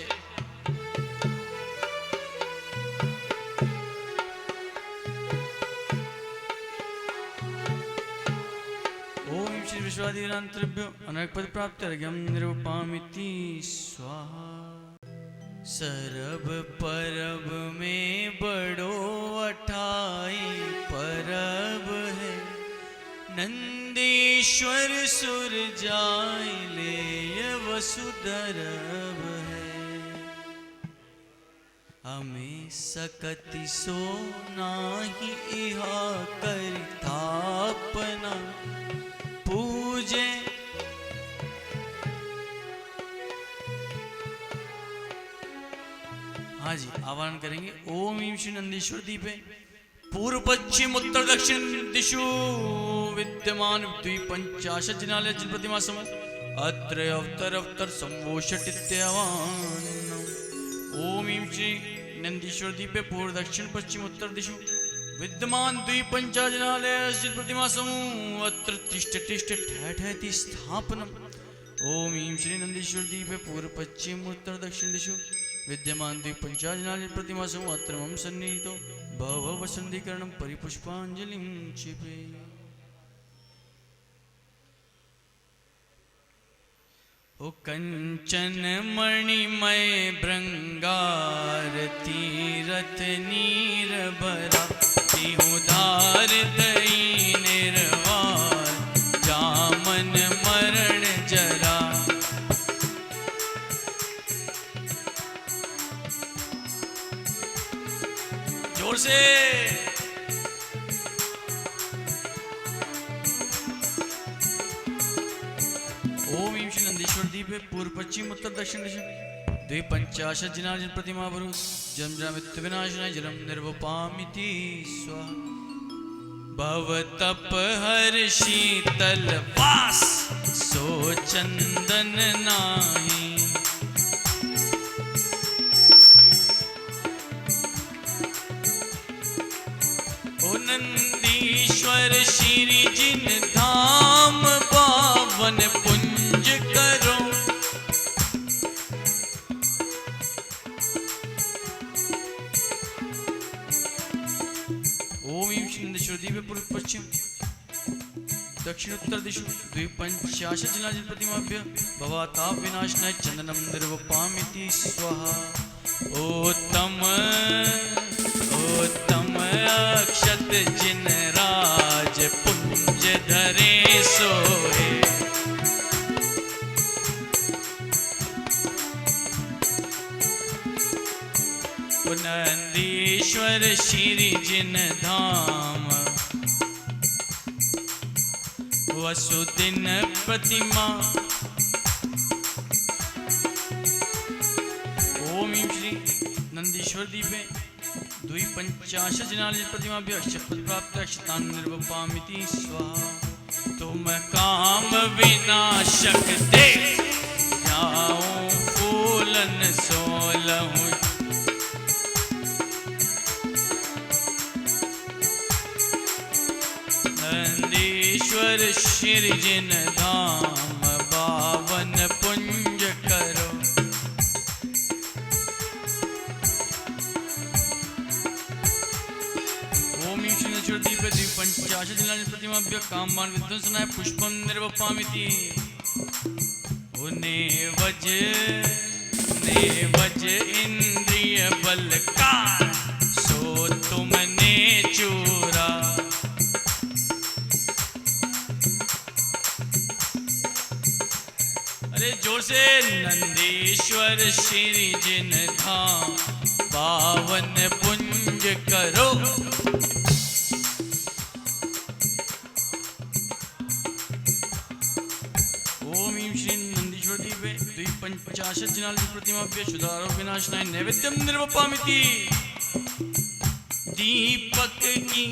ओम श्री विश्वादिनांतरभ्यो अनगपद प्राप्त अर्घम निरूपामिति स्वाहा। सरब परब में बड़ो अठाई परब है नंदीश्वर सुर जाय ले वसुधरब है। हमें सकति सो नाही इहा करिथापना पूजे। हाँ जी आवाहन करेंगे। ओम श्री नंदीश्वर दीपे पूर्व पश्चिम उत्तर दक्षिण दिशु विद्यमान द्विपंचाशत् जिनालय जिन प्रतिमा समूह अत्र अवतर अवतर संवोषटित्यवान। ओम श्री नंदीश्वर दीपे पूर्व दक्षिण पश्चिम उत्तर दिशु विद्यमान द्विपंचाजनालय जिन प्रतिमा समूह अत्र तिष्ठ तिष्ठ ठहठहति स्थापनम। ओम श्री नंदीश्वर दीपे पूर्व पश्चिम उत्तर दक्षिण दिशु विद्यमान द्विपंचाजनालय प्रतिमा समूह अत्र मम सन्निहितो भव वसंतीकरणम परिपुष्पांजलिं क्षिपे। ओ कंचन मणिमय भृंगारती रथ नीर भरा उदार दई निर्वार जामन मरण जरा। जोर से। ओम श्री नंदीश्वर दीपे पूर्व पश्चिम उत्तर दक्षिण दिशा द्विपंचाशत् जिनालय प्रतिमा वरु जम जामित्य विनाशनाय जलम निर्वपामिति स्वाहा। भव तप हर शीतल वास सो चंदन नाही। ओ नंदीश्वर श्री जिन धाम पावन पुंज करो। द्वीप पूर्व पश्चिम दक्षिण उत्तर दिशु द्विपंचाशत् जनार्दन प्रतिमाभ्य भवाताप विनाशनाय चंदनम निर्वपामिति स्वाहा। उत्तम उत्तम अक्षत जिन राज पुंज धरे सोहे। नंदीश्वर श्री जिन धाम वसुदिन प्रतिमा। ओम श्री नंदीश्वर दीपे द्विपंचाशत् जनार्दन प्रतिमाभ्य अक्षत प्राप्त अक्षतान निर्वपामिति स्वाहा। तुम काम विनाशक दे जाऊं फूलन सोलहूं। नंदीश्वर श्री जिन धाम बावन पुंज करो। ओम ईश्वर दीप द्विपंचाशत् जनार्दन प्रतिमाभ्य कामान विध्वंसनाय पुष्पम निर्वपामिति। नेवज इंद्रिय बलकार सो तुमने चूरा। अरे जोर से नंदीश्वर श्री जिन धाम पावन पुंज करो। ओम श्री नंदीश्वर दीपे द्विपंचाशत् जनार्दन प्रतिमाभ्य शुद्धारो विनाशनाय नैवेद्यम निर्वपामिति। दीपक की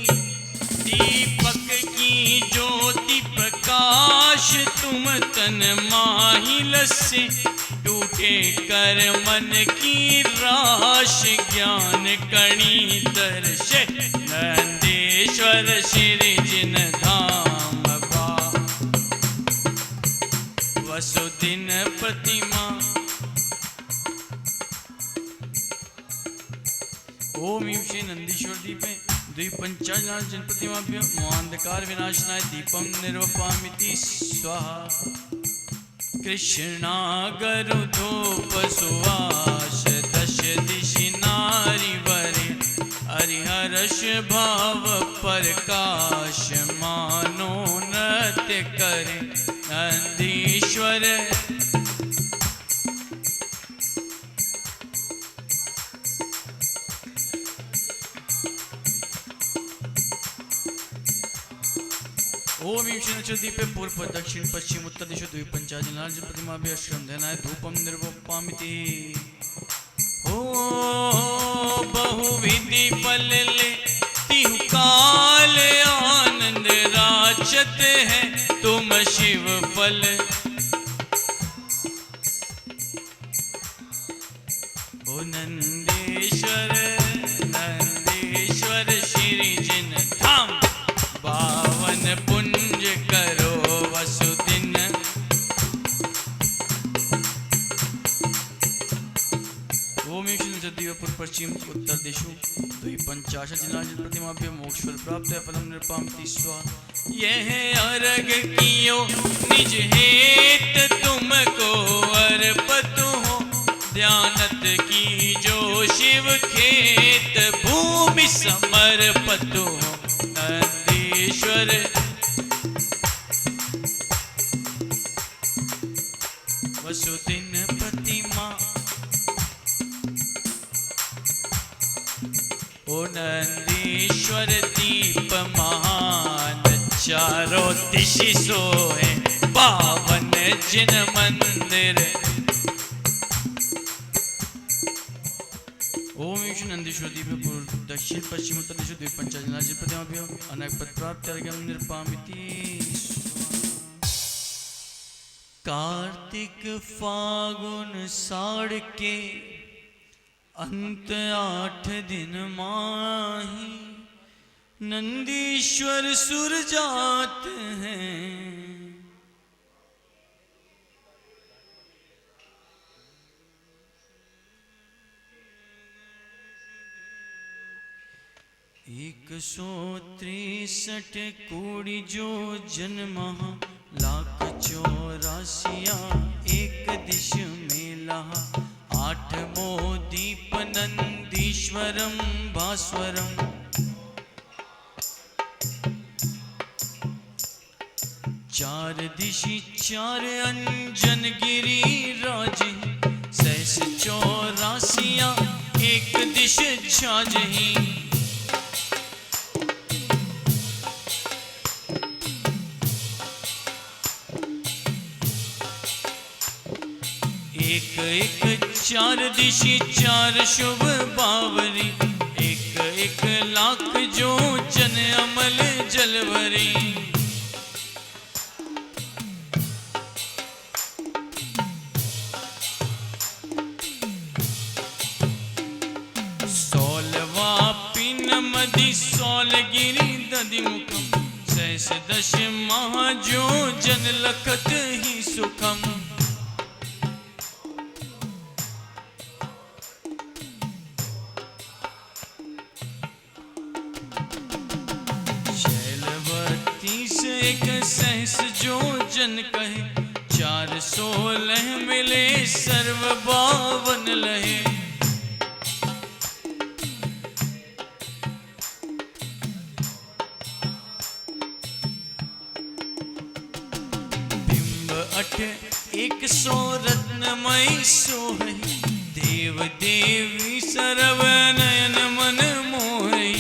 ज्योति प्रकाश तुम तन माहिल से टूटे कर मन की राश ज्ञान कणी दर्शे। नंदीश्वर श्री जिन धाम बा वसुदिन प्रतिमा। ओम श्री नंदीश्वर दीपे द्विपंचाशत् जनार्दन प्रतिमाभ्य मोहांधकार विनाशनाय दीपम निर्वपामिति स्वाहा। कृष्णागरु धूप सुवास दश दिशि नारी वरे। हरिहर्ष भाव प्रकाश मानो नृत्य करे। नंदीश्वर ओम ईश्वर दीपे पूर्व दक्षिण पश्चिम उत्तर दिशो द्विपंचाशत् जनार्दन प्रतिमाभ्य अश्रम धनाय धूपम निर्वपामिति। ओ बहुविधि फल ले तिहु काल आनंद राचत है तुम शिव फल। ओ नंदीश्वर श्री जिन धाम बावन पुंज करो वसुदिन। ओम पूर्व पश्चिम उत्तर दिशु द्विपंचाशत् जनार्दन प्रतिमाभ्य मोक्ष फल प्राप्त है फलम निर्पामिति स्वाहा। यह अर्घ कियो निज हेत तुमको अर्पत हो। ध्यानत की जो शिव खेत भूमि समर्पत हो। नंदीश्वर वसुदिन प्रतिमा। ओ नंदीश्वर दीप महान चारों दिशि सोए। पावन जिन मंदिर। ओम नंदीश्वर दीप पूर्व दक्षिण पश्चिम उत्तर दिशु द्विपंचाशत् जनार्दन प्रतिमाभ्य अनेक पद प्राप्त अर्घ्यम निर्पामिति। कार्तिक फागुन साड़ के अंत 8 दिन माही। नंदीश्वर सुर जात हैं। 163 कोड़ी जो जन्म लाख 84 एक दिश मेला 8मो दीप नंदीश्वरम भास्वरम 4 दिशि 4 अंजन गिरी राज 84 एक दिश छाजही एक एक 4 दिशि 4 शुभ बावरी एक एक लाख जो जन अमल जलवरी 16वां पिन मदि 16 गिरी दधिमुखम 16 महा जो जन लखत ही सुखम एक सहस जो जन कहे 416 मिले सर्व 52 लहे बिंब 8 100 रत्नमयी सोहई देव देवी सर्व नयन मन मोहई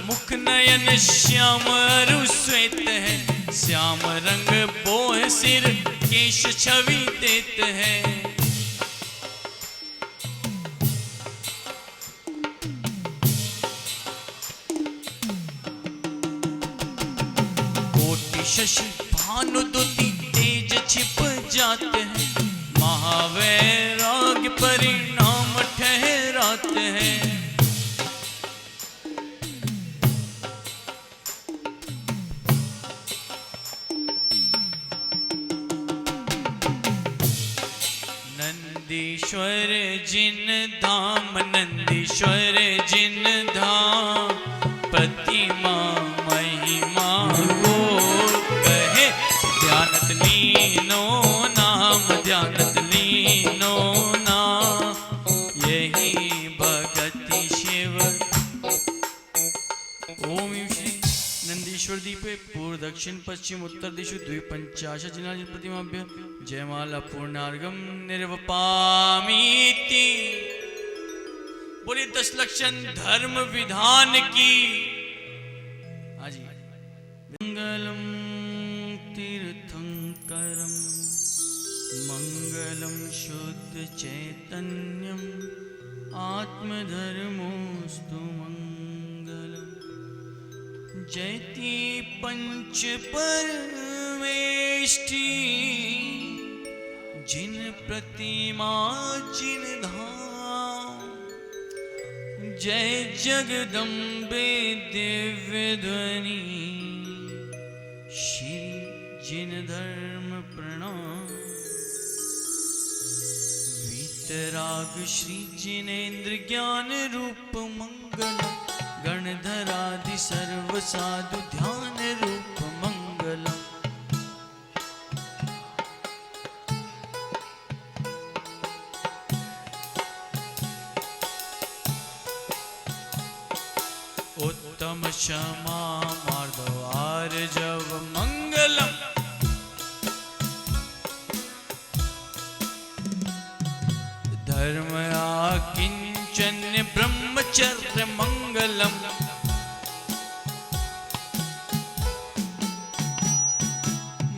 मुख नयन श्याम अरु श्वेत है श्याम रंग बोह सिर केश छवि देत है कोटि शशि भानु दुति तेज छिप जाते हैं महावैराग्य परिणाम ठहराते हैं नंदीश्वर जिन धाम नंदीश्वर जिन धाम प्रतिमा महिमा को कहे ध्यानत लीनो नाम ध्यानत लीनो नाम यही भगति शिव ओम श्री नंदीश्वर दीपे पूर्व दक्षिण पश्चिम उत्तर दिशु द्विपंचाश जिनालि प्रतिमाभ्य जयमाला पूर्णार्घम निर्वपामीति बोलिए 10 लक्षण धर्म विधान की हाजी मंगलम तीर्थंकरम मंगलम शुद्ध चैतन्यम आत्मधर्मोस्तु मंगलम जयति पंच परमेष्टि जिन प्रतिमा जिन धाम जय जगदम्बे दिव्य ध्वनि श्री जिन धर्म प्रणाम वीतराग श्री जिनेन्द्र ज्ञान रूप मंगल गणधरादि सर्व साधु ध्यान रूप मंगल उत्तम क्षमा मार्दव आर्जव मंगलम धर्म आकिंचन ब्रह्मचर्य मंगलम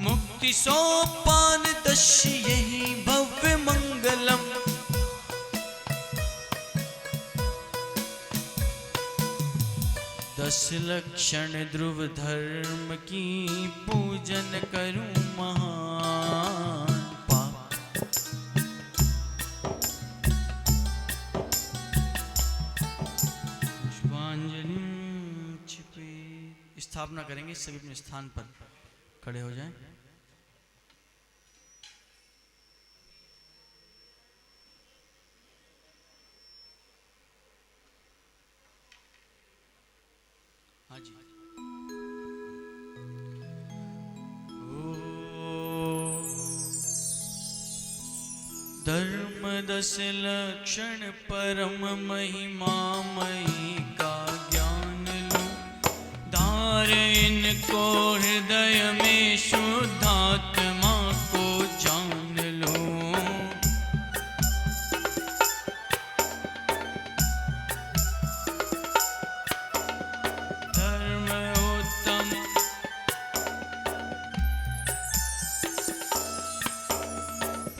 मुक्ति सोपान 10 यही भव्य मंगलम 10 लक्षण ध्रुव धर्म की पूजन करूं महान पाप पुष्पांजलि छिपे स्थापना करेंगे सभी अपने स्थान पर खड़े हो जाएं। दस लक्षण परम महिमामयी का ज्ञान लो, धार इनको हृदय में शुद्धात्मा को जान लो।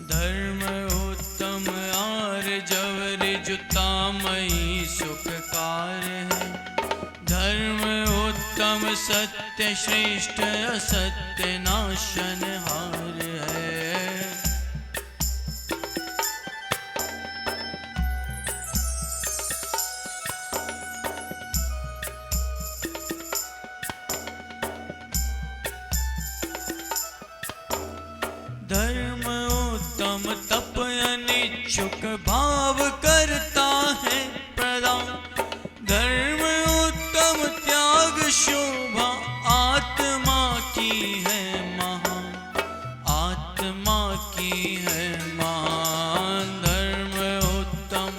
धर्म उत्तम आर जवर जुतामयी सुखकार है। धर्म उत्तम सत्य श्रेष्ठ असत्य नाशन हार है। धर्म उत्तम तप अनिच्छुक भाव करता है प्रदान। धर्म उत्तम त्याग शोभा आत्मा की है महान, आत्मा की है महान। धर्म उत्तम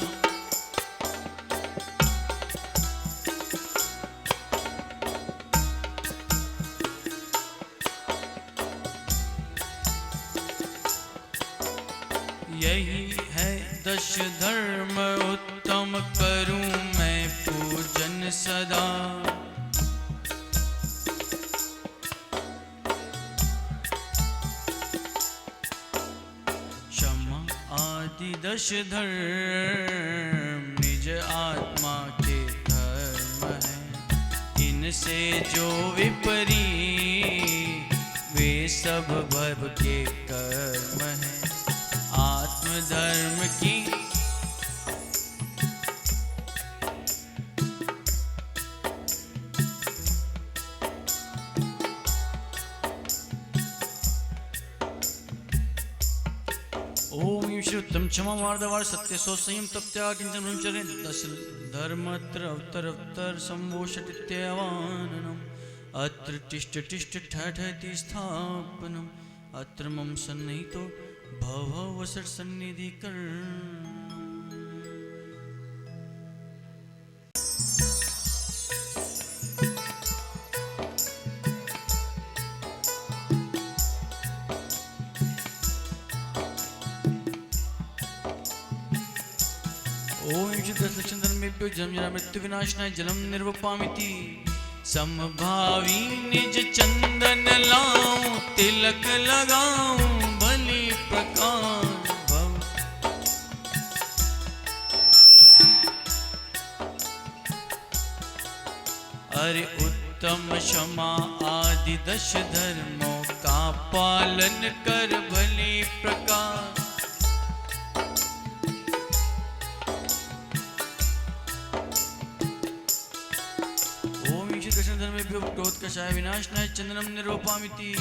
यही है दश धर्म उत्तम, करूं मैं पूजन सदा। क्षमा आदि दश धर्म निज आत्मा के धर्म है। इनसे जो विपरीत वे सब भव के कर्म है। आत्मधर्म की ओम श्रुतम क्षमा मार्दवार सत्य सो संयम तप त्याग किंचन ब्रह्मचर्य दश धर्मत्र अवतर अवतर संभोषटित्यवाननम अत्र तिष्ठ तिष्ठ ठठति स्थापनम अत्र मम सन्निहितो भव वसट सन्निधि कर। ओम दस लक्षण धर्मेभ्यो जन्म जरा मृत्यु विनाशनाय जलम निर्वपामिति। समभावी निज चंदन लाऊं तिलक लगाऊं भली प्रकार भव। अरे उत्तम क्षमा आदि दश धर्मों का पालन कर भली प्रकार। क्रोध कषाय विनाशनाय चंदनम निरूपामिति।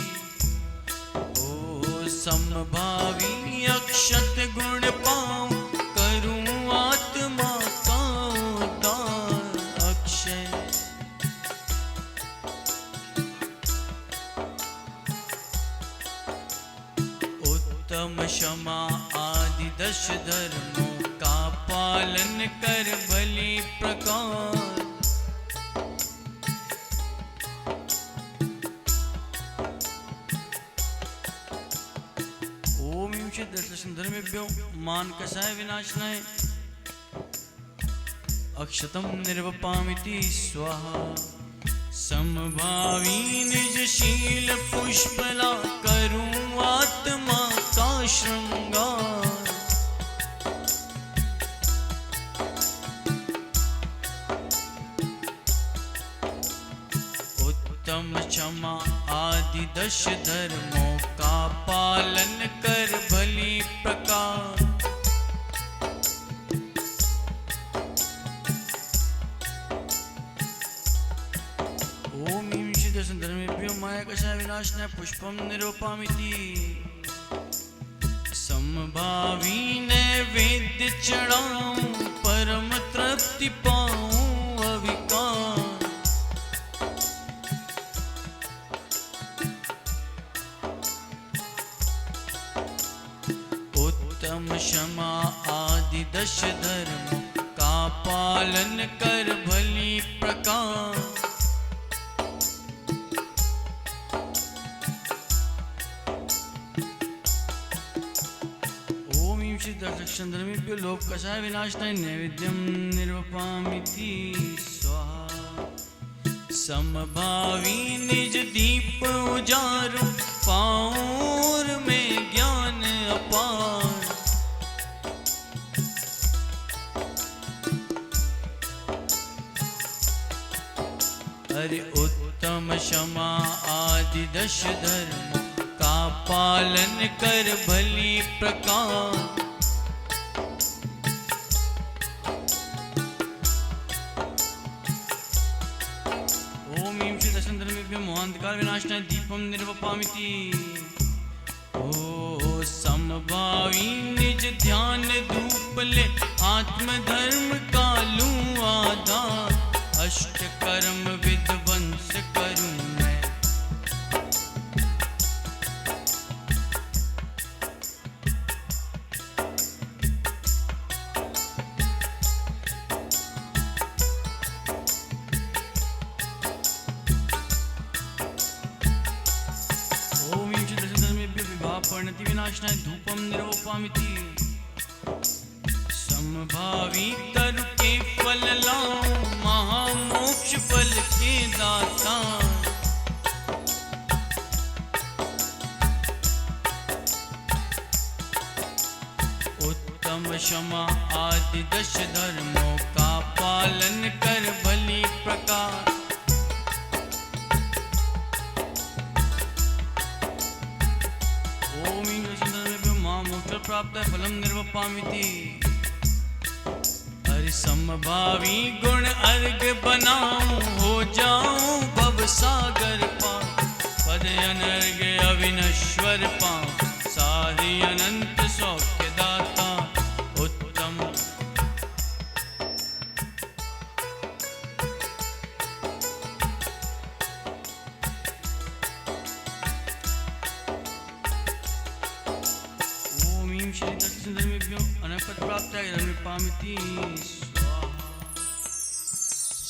ओ समभावी अक्षत गुण पाऊं करूं आत्मा का उद्धार अक्षय। उत्तम क्षमा आदि दश धर्मों का पालन कर भली प्रकार। धर्मेभ्यो मान कषाय विनाशनाय अक्षतम निर्वपामिति स्वाहा। समभावी निज शील पुष्पला करूं आत्मा का श्रृंगार। उत्तम क्षमा आदि दश धर्मों का पालन कर भली प्रकार। ओम दश धर्मेभ्यो माया कषाय विनाशनाय पुष्पम निरूपामिति। समभावी नैवेद्य चढ़ाऊं परम तृप्ति पाऊं अविकार। उत्तम क्षमा आदि दश धर्म का पालन कर भली प्रकार। ओम ईं श्री दशक्षन्द्रमेभ्यो लोक कषाय विनाशनाय नैवेद्यं निर्वपामिति स्वाहा। समभावी निज दीप उजारो पाऊर में ज्ञान अपार। अरे उत्तम क्षमा आदि दश धर्म का पालन कर भली प्रकार। मोहांधकार विनाशनाय दीपम निर्वपामिति। ओ समभावी निज ध्यान धूप ले आत्मधर्म का लूं आधार। अष्ट कर्म विध्वंस करूं मैं। परिणति विनाशनाय धूपम निर्वपामिति। समभावी तरु के फल लाऊं महामोक्ष फल के दाता। उत्तम क्षमा आदि दश धर्मों का पालन कर भली प्रकार। प्राप्त फलम निर्वपामिति। हरि समभावी गुण अर्घ बनाऊं हो जाऊं भव सागर पार। पद अनर्घ अविनश्वर पाऊं सारी अनंत सौख्य दाता। उत्तम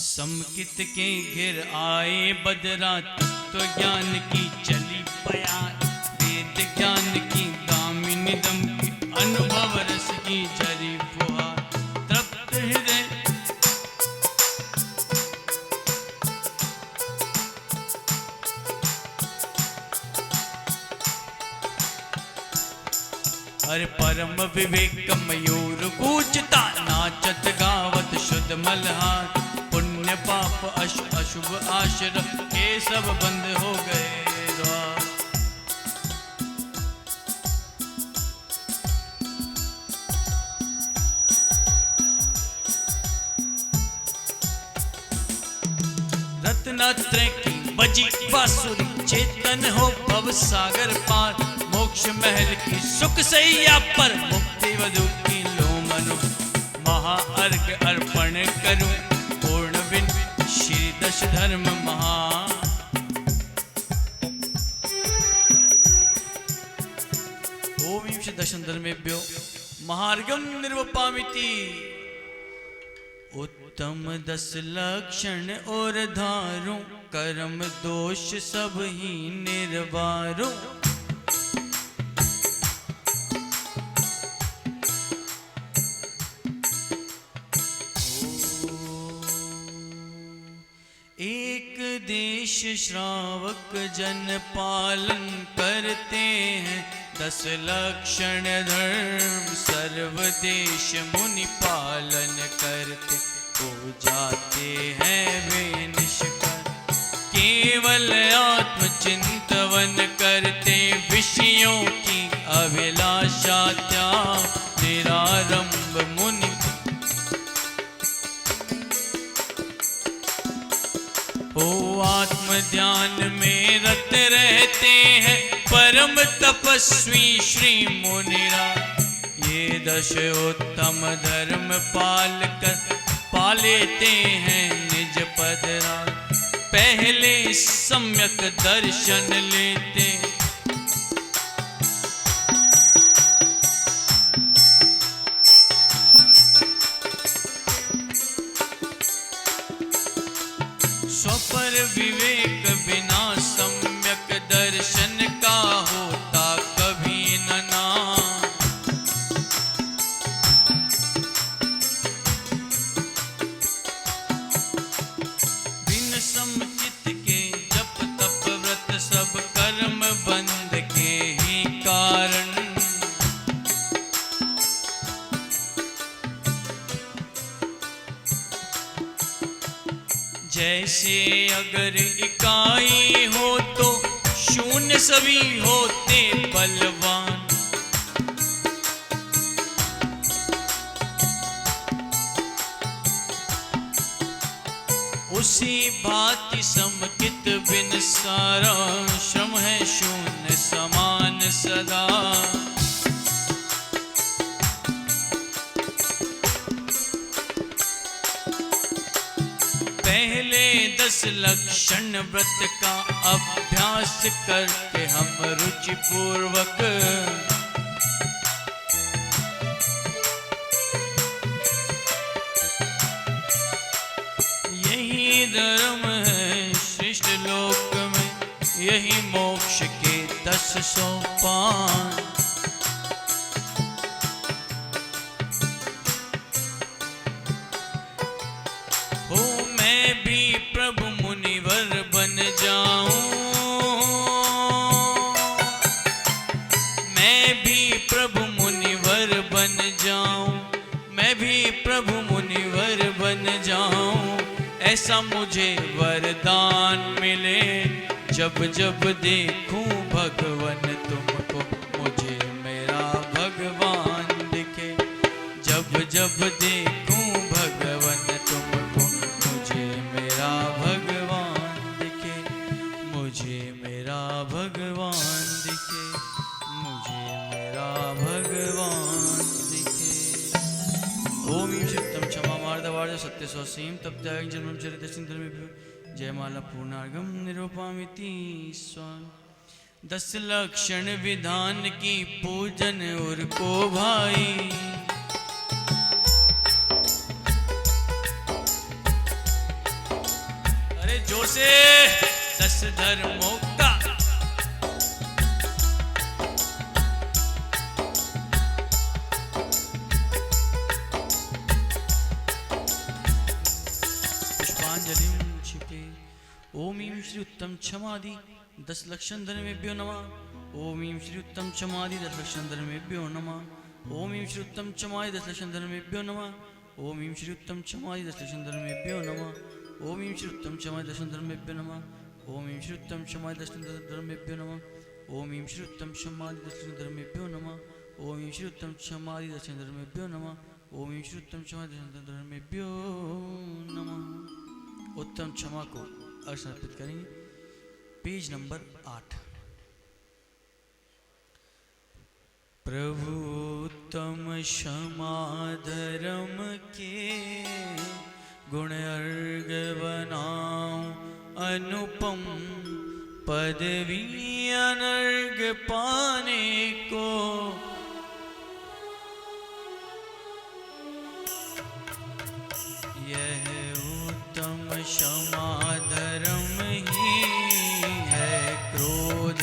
समकित के घिर आए बदरा तत्व ज्ञान की चली बयान। वेद ज्ञान की दामिनी दम की अनुभव रस की झरी फुहार। तृप्त हृदय अरे परम विवेक मयूर कूचता नाचत गावत शुद्ध मल्हार। पुण्य पाप अशुभ आश्रम के सब बंद हो गए द्वार। रत्नात्रय की बजी बांसुरी चेतन हो भव सागर पार। मोक्ष महल की सुख सैया पर मुक्ति वधु की लो मनु। महाअर्घ अर्पण करूं पूर्ण बिन श्री दश धर्म महा। ओम ईं दश धर्मेभ्यो महार्घम निर्वपामिति। उत्तम दस लक्षण और धारूं कर्म दोष सब ही निर्वारूं। एक देश श्रावक जन पालन करते हैं। 10 लक्षण धर्म सर्व देश मुनि पालन करते हो जाते हैं वे निष्कर। केवल आत्मचिंतवन करते विषयों की अभिलाषा त्याग निरारंभ मुनि। ओ आत्म ध्यान में रत रहते हैं परम तपस्वी श्री मुनिराज। ये 10 उत्तम धर्म पाल कर पालेते हैं निज पदराज। पहले सम्यक दर्शन लेते अगर इकाई हो तो शून्य सभी होते बलवान। उसी भांति समकित बिन सारा श्रम है शून्य समान सदा। पहले 10 लक्षण व्रत का अभ्यास करके हम रुचि पूर्वक यही धर्म है श्रेष्ठ लोक में, यही मोक्ष के 10 सोपान। हो मैं भी प्रभु मुनिवर बन जाऊं, मैं भी प्रभु मुनिवर बन जाऊं, मैं भी प्रभु मुनिवर बन जाऊं। ऐसा मुझे वरदान मिले, जब जब देखूं भगवन तुमको मुझे मेरा भगवान दिखे। जब जब देखूं भगवन तुमको मुझे मेरा भगवान दिखे, मुझे मेरा भगवान दिखे, मुझे मेरा भगवान दिखे। ओम शक्तम क्षमा मार्दवार्य सत्य स्वसीम तब त्याग जन्म चरित सिंधु में जयमाला पूर्णार्गम निरूपामिति स्वाम। 10 लक्षण विधान की पूजन और को भाई, अरे जोर से 10 धर्मों का ओम ईं श्री उत्तम क्षमादि 10 लक्षण धर्मेभ्यो नमः। ओम ईं श्री उत्तम क्षमादि 10 लक्षण धर्मेभ्यो नमः। ओम ईं श्री उत्तम क्षमादि 10 लक्षण धर्मेभ्यो नमः। ओम ईं श्री उत्तम क्षमादि 10 लक्षण धर्मेभ्यो नमः। ओम ईं श्री उत्तम क्षमादि 10 लक्षण धर्मेभ्यो नमः। ओम ईं श्री उत्तम क्षमादि 10 लक्षण धर्मेभ्यो नमः। ओम ईं श्री उत्तम क्षमादि 10 लक्षण धर्मेभ्यो नमः। ओम ईं श्री उत्तम क्षमादि 10 लक्षण धर्मेभ्यो नमः। ओम ईं श्री उत्तम क्षमादि 10 लक्षण धर्मेभ्यो नमः। उत्तम क्षमा को अर्पित करेंगे। Page number 8। प्रभु उत्तम क्षमा धर्म के गुण अर्घ बनाऊं अनुपम, पदवी अनर्घ पाने को यह उत्तम क्षमा धर्म ही है। क्रोध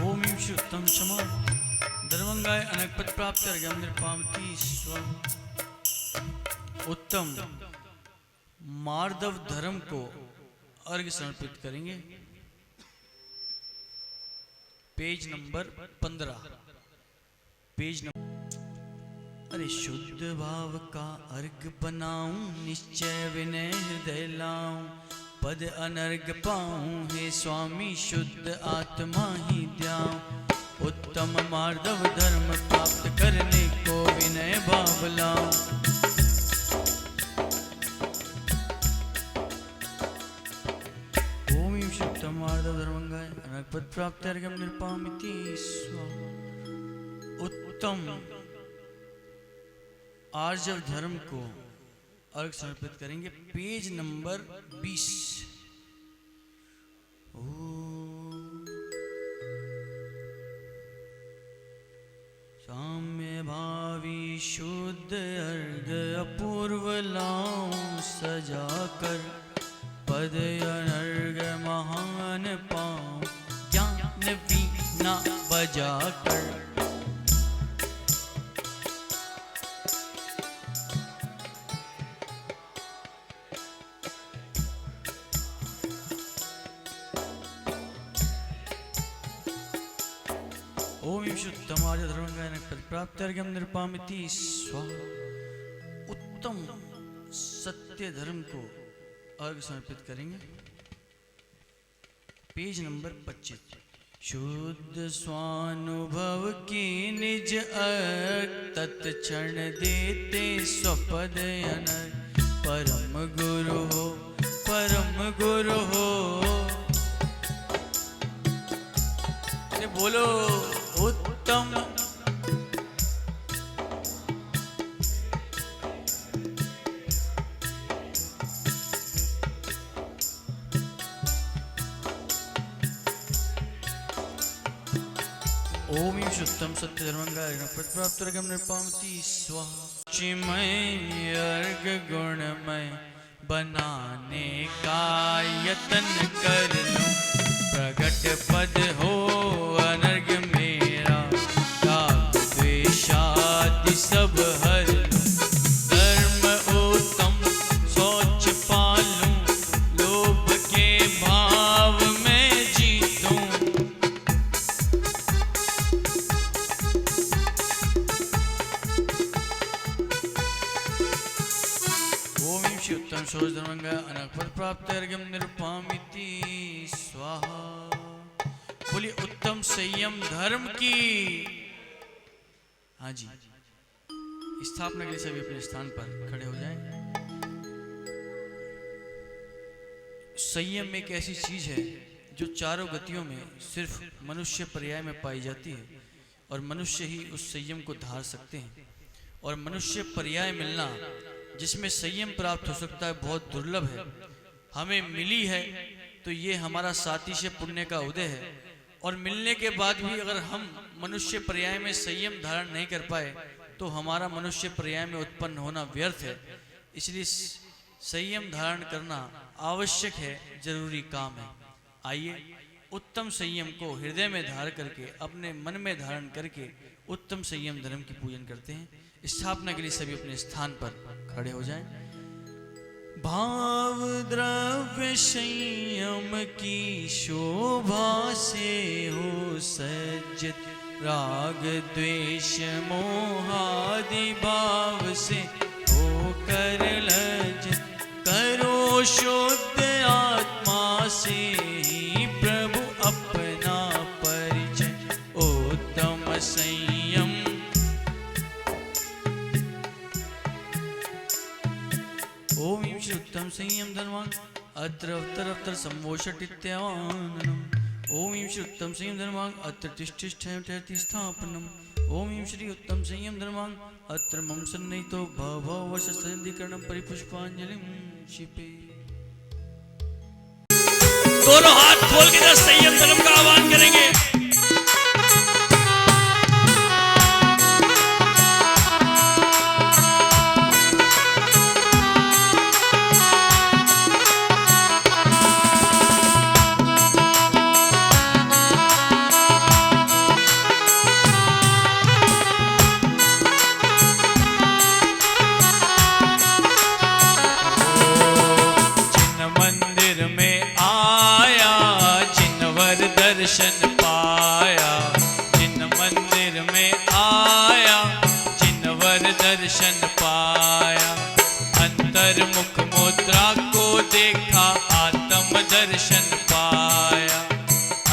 ओम ईं उत्तम क्षमा धर्मंगाय अनेक पद प्राप्त कर गया निरपामति स्वम। उत्तम मार्दव धर्म को अर्घ समर्पित करेंगे। Page number 15। Page number. अरे शुद्ध भाव का अर्घ बनाऊं, निश्चय विनय हृदय लाऊं, पद अनर्घ पाऊं हे स्वामी शुद्ध आत्मा ही द्याऊं। उत्तम मार्दव धर्म प्राप्त करने को विनय भाव लाऊं। मार्दव धर्मंगाय अनगपद प्राप्त अर्घम निरपामिति स्वाम। उत्तम आर्जव धर्म को अर्घ समर्पित करेंगे। Page number 20। साम्य भावी शुद्ध अर्घ अपूर्व लाऊं सजाकर, पद अनर्घ महान पाऊं ज्ञान वीणा बजाकर। समाज धर्म पद प्राप्त निर्पामिति स्वाहा। उत्तम सत्य धर्म को अर्घ समर्पित करेंगे। Page number 25। शुद्ध स्वानुभव की निज अर्घ तत्क्षण देते स्वपद अनर्घ। परम गुरु हो, परम गुरु हो। बोलो उत्तम ओम शुद्धम सत्य धर्मंगा प्राप्त निर्पामति स्वाहा। चिमय अर्घ गुणमय बनाने का यत्न कर लूं। प्रगट पद हो अनर्घ मेरा, राग द्वेषादि सब हर लूं। धर्म उत्तम सोच पालूं, लोभ के भाव में जीतूं। ओम श्री उत्तम सोच धर्मंगा अनर्घ प्राप्त अर्घ्यम निरुपामिति स्वाहा। बोलिए उत्तम संयम धर्म की। हाँ जी, स्थापना के लिए सभी अपने स्थान पर खड़े हो जाएं। संयम एक ऐसी चीज है जो चारों गतियों में सिर्फ मनुष्य पर्याय में पाई जाती है और मनुष्य ही उस संयम को धार सकते हैं। और मनुष्य पर्याय मिलना जिसमें संयम प्राप्त हो सकता है बहुत दुर्लभ है। हमें मिली है तो ये हमारा साथी से पुण्य का उदय है। और मिलने के बाद भी अगर हम मनुष्य पर्याय में संयम धारण नहीं कर पाए तो हमारा मनुष्य पर्याय में उत्पन्न होना व्यर्थ है। इसलिए संयम धारण करना आवश्यक है, जरूरी काम है। आइए उत्तम संयम को हृदय में धारण करके, अपने मन में धारण करके उत्तम संयम धर्म की पूजन करते हैं। स्थापना के लिए सभी अपने स्थान पर खड़े हो जाएं। भाव द्रव्य संयम की शोभा से हो सज्जित, राग द्वेष मोहादि भाव से होकर लज्जित। करो शुद्ध आत्मा से ही प्रभु अपना परिचय, उत्तम संयम। ओम श्री उत्तम संयम धर्मां अत्र अवतर अवतर संवोषटित्यावाननम्। ओम श्री उत्तम संयम धर्मां अत्र तिष्ठति स्थापनम्। ओम श्री उत्तम संयम धर्मां अत्र मम सन्निहितो भववशसन्धिकरणं परिपुष्पांजलिं क्षिपे। दोनों हाथ खोल के संयम धर्म का आह्वान करेंगे। दर्शन पाया, जिन मंदिर में आया, जिनवर दर्शन पाया। अंतर्मुख मुद्रा को देखा, आत्म दर्शन पाया।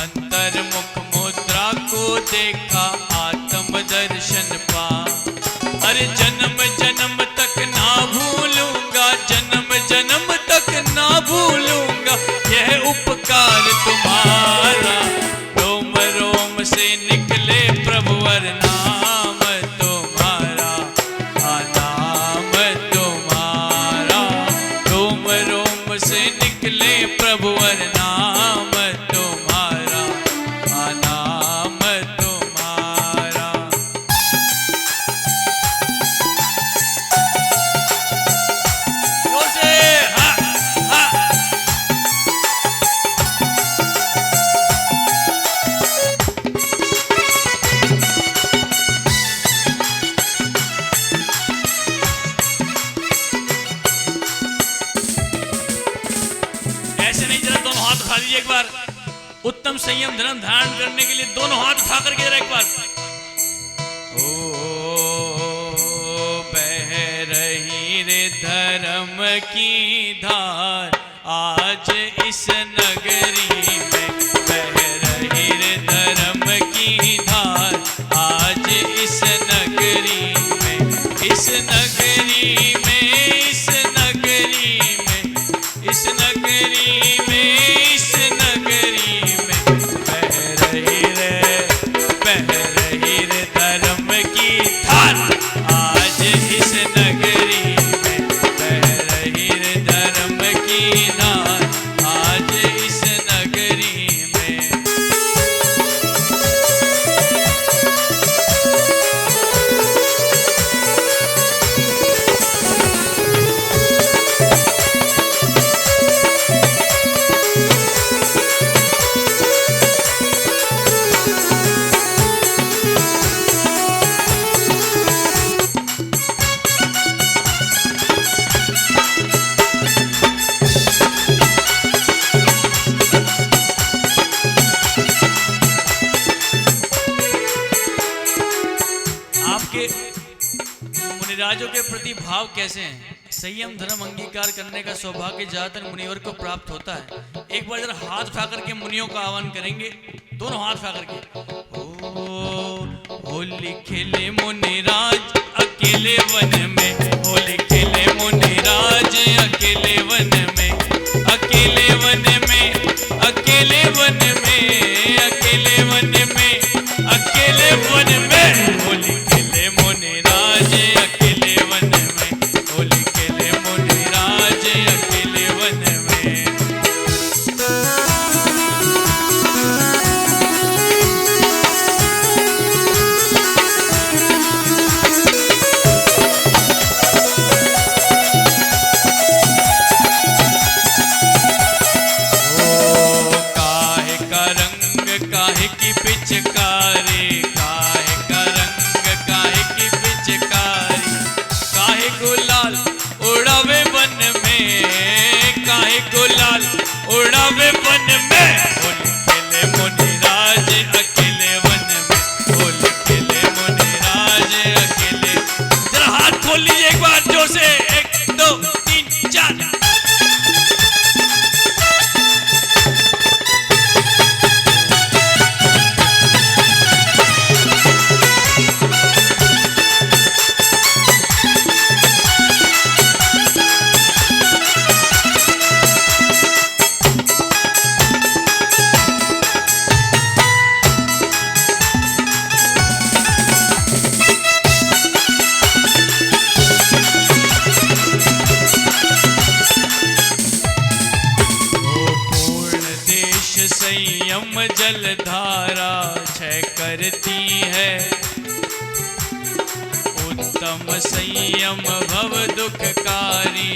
अंतर्मुख मुद्रा को देखा, आत्म दर्शन पाया। अरे जन्म जन्म तक ना भूलूंगा, जन्म जन्म तक ना भूलूंगा यह उपकार तुम्हारा। रोम रोम से निकले प्रभुवर नाम तुम्हारा, नाम तुम्हारा। रोम रोम से निकले प्रभुवर नाम तुम्हारा, नाम तुम्हारा। एक बार उत्तम संयम धर्म धारण करने के लिए दोनों हाथ उठा करके जरा एक बार बह रही रे धर्म की धार आज इस नगरी में, बह रही रे धर्म की धार आज इस नगरी में, इस नगरी में, इस नगरी में, इस नगरी में, इस नगरी में बह रही रे धर्म की धार आज इस नगरी में, बह रही रे धर्म की धार आज इस नगरी में। आपके मुनिराजों के प्रति भाव कैसे हैं? संयम धर्म अंगीकार करने का सौभाग्य ज्यादातर मुनिवर को प्राप्त होता है। एक बार जरा हाथ उठा करके मुनियों का आह्वान करेंगे, दोनों हाथ उठा करके। होली खेले मुनिराज अकेले वन में, होली खेले मुनिराज अकेले वन में, अकेले वन में, अकेले वन में, अकेले वन में, अकेले वन में होली खेले मुनिराज अकेले वन में, होली खेले मुनिराज अकेले वन में। काहे का रंग काहे की पिचकारी, काहे का रंग काहे की पिचकारी, काहे गुलाल उड़ावे वन में, काहे गुलाल उड़ावे वन में होली खेले मुनिराज अकेले वन में, होली खेले मुनिराज अकेले। जरा हाथ खोल लीजिए एक बार जोर से, 1 2 3 4। संयम जलधारा क्षय करती है, उत्तम संयम भव दुखकारी।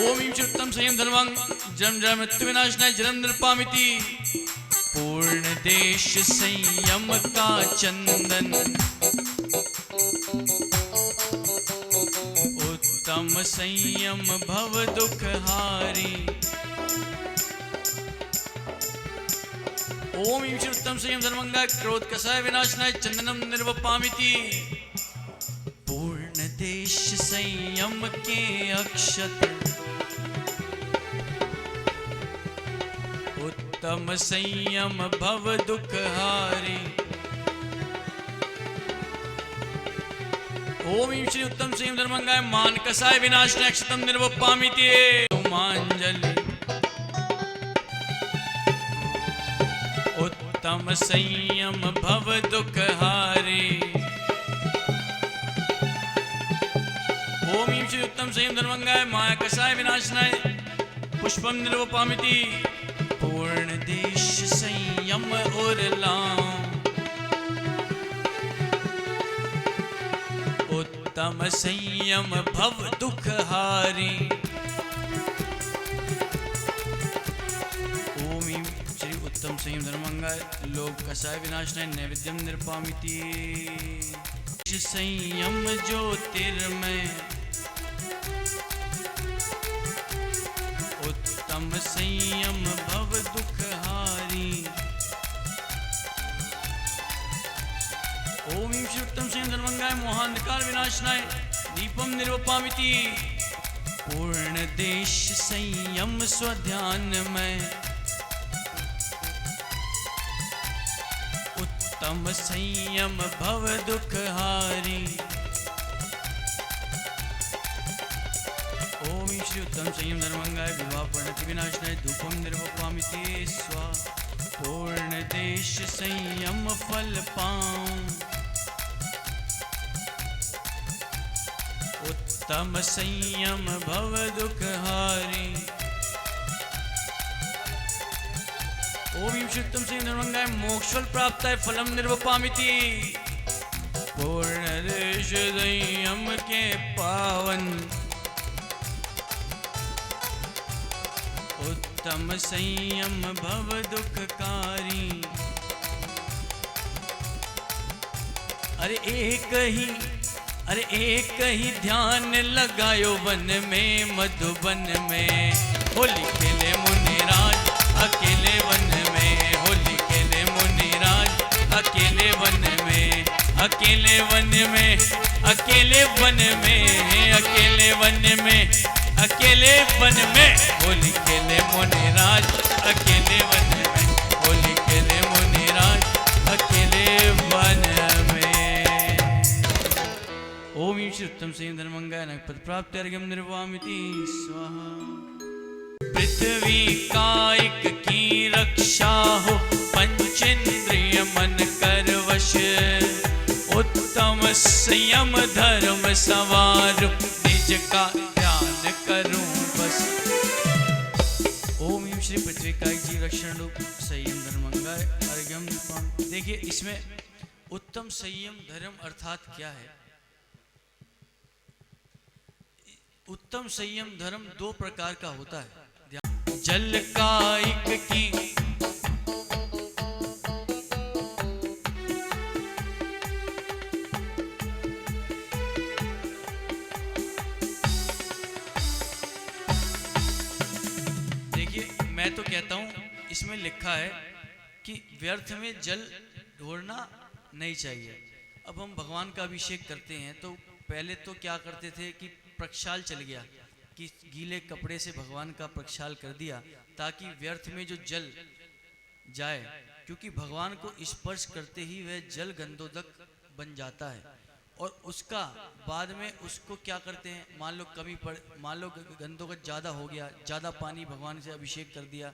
ओम ईं उत्तम संयम धर्मं जन्म जन्म मृत्यु विनाशनाय जन्म निर्पामिति। पूर्ण देश संयम का चंदन, उत्तम संयम भव दुखहारी। ओम ईं उत्तम संयम धर्मंगा क्रोध कसाय विनाशनाय चंदनम निर्वपामिति। पूर्ण देश संयम के अक्षत, उत्तम संयम भव दुखहारी। ओम ईं श्री उत्तम संयम धर्मंगाय मान कसाय विनाशनाय क्षतम निर्वपामिति। ओमांजलि उत्तम संयम भव दुखहारी। ओम ईं श्री उत्तम संयम धर्मंगाय माया कसाय विनाशनाय पुष्पम निर्वपामिति। पूर्ण देश संयम और लाम, उत्तम संयम भव दुखहारी। ओम ईं श्री उत्तम संयम धर्मंगाय लोभ कसाय विनाशनाय नैवेद्यम निर्पामिति। संयम ज्योतिर्मय, उत्तम संयम भव दुखहारी। ओम ह्रीं श्री उत्तम श्री धर्मंगाय मोहांधकार विनाशनाय दीपम निर्वपामिति। पूर्ण देश संयम स्वध्यान में उत्तम संयम भव दुख हारी। ओम श्री उत्तम संयम धर्मंगाय विवाह प्रणति विनाशनाय धूपम निर्वपामिति स्वाहा। पूर्ण देश संयम फल पाऊं उत्तम संयम भव दुख हारी। ओम श्री उत्तम संयम धर्मंगाय मोक्षफल प्राप्ताय फलम निर्वपामिति। पूर्ण देश संयम के पावन उत्तम संयम भव दुखकारी। अरे एक ही ध्यान लगायो वन में मधुबन में। होली खेले मुनिराज अकेले वन में। होली खेले मुनिराज अकेले वन में। अकेले वन में अकेले वन में अकेले वन में अकेले वन में। होली खेले मुनिराज अकेले वन में। होली खेले मुनिराज अकेले वन में। ओम श्री उत्तम संयम धर्मंगाय नगपद प्राप्त अर्घ्यम निर्वामिति स्वाहा। पृथ्वी कायिक की रक्षा हो पंचेंद्रिय मन कर वश। उत्तम संयम धर्म सवार निज का ध्यान करूं बस। ओम श्री पृथ्वी कायिक जीव रक्षण रूप संयम धर्मंगाय अर्घ्यम। देखिए इसमें उत्तम संयम धर्म अर्थात क्या है। उत्तम संयम धर्म दो प्रकार का होता है। जल कायिक की मैं तो कहता हूं इसमें लिखा है कि व्यर्थ में जल ढोड़ना नहीं चाहिए। अब हम भगवान का अभिषेक करते हैं तो पहले तो क्या करते थे कि प्रक्षाल चल गया कि गीले कपड़े से भगवान का प्रक्षाल कर दिया ताकि व्यर्थ में जो जल जाए, क्योंकि भगवान को स्पर्श करते ही वह जल गंधोदक बन जाता है। और उसका बाद में उसको क्या करते हैं, मान लो गंधोगत ज़्यादा हो गया, ज़्यादा पानी भगवान से अभिषेक कर दिया।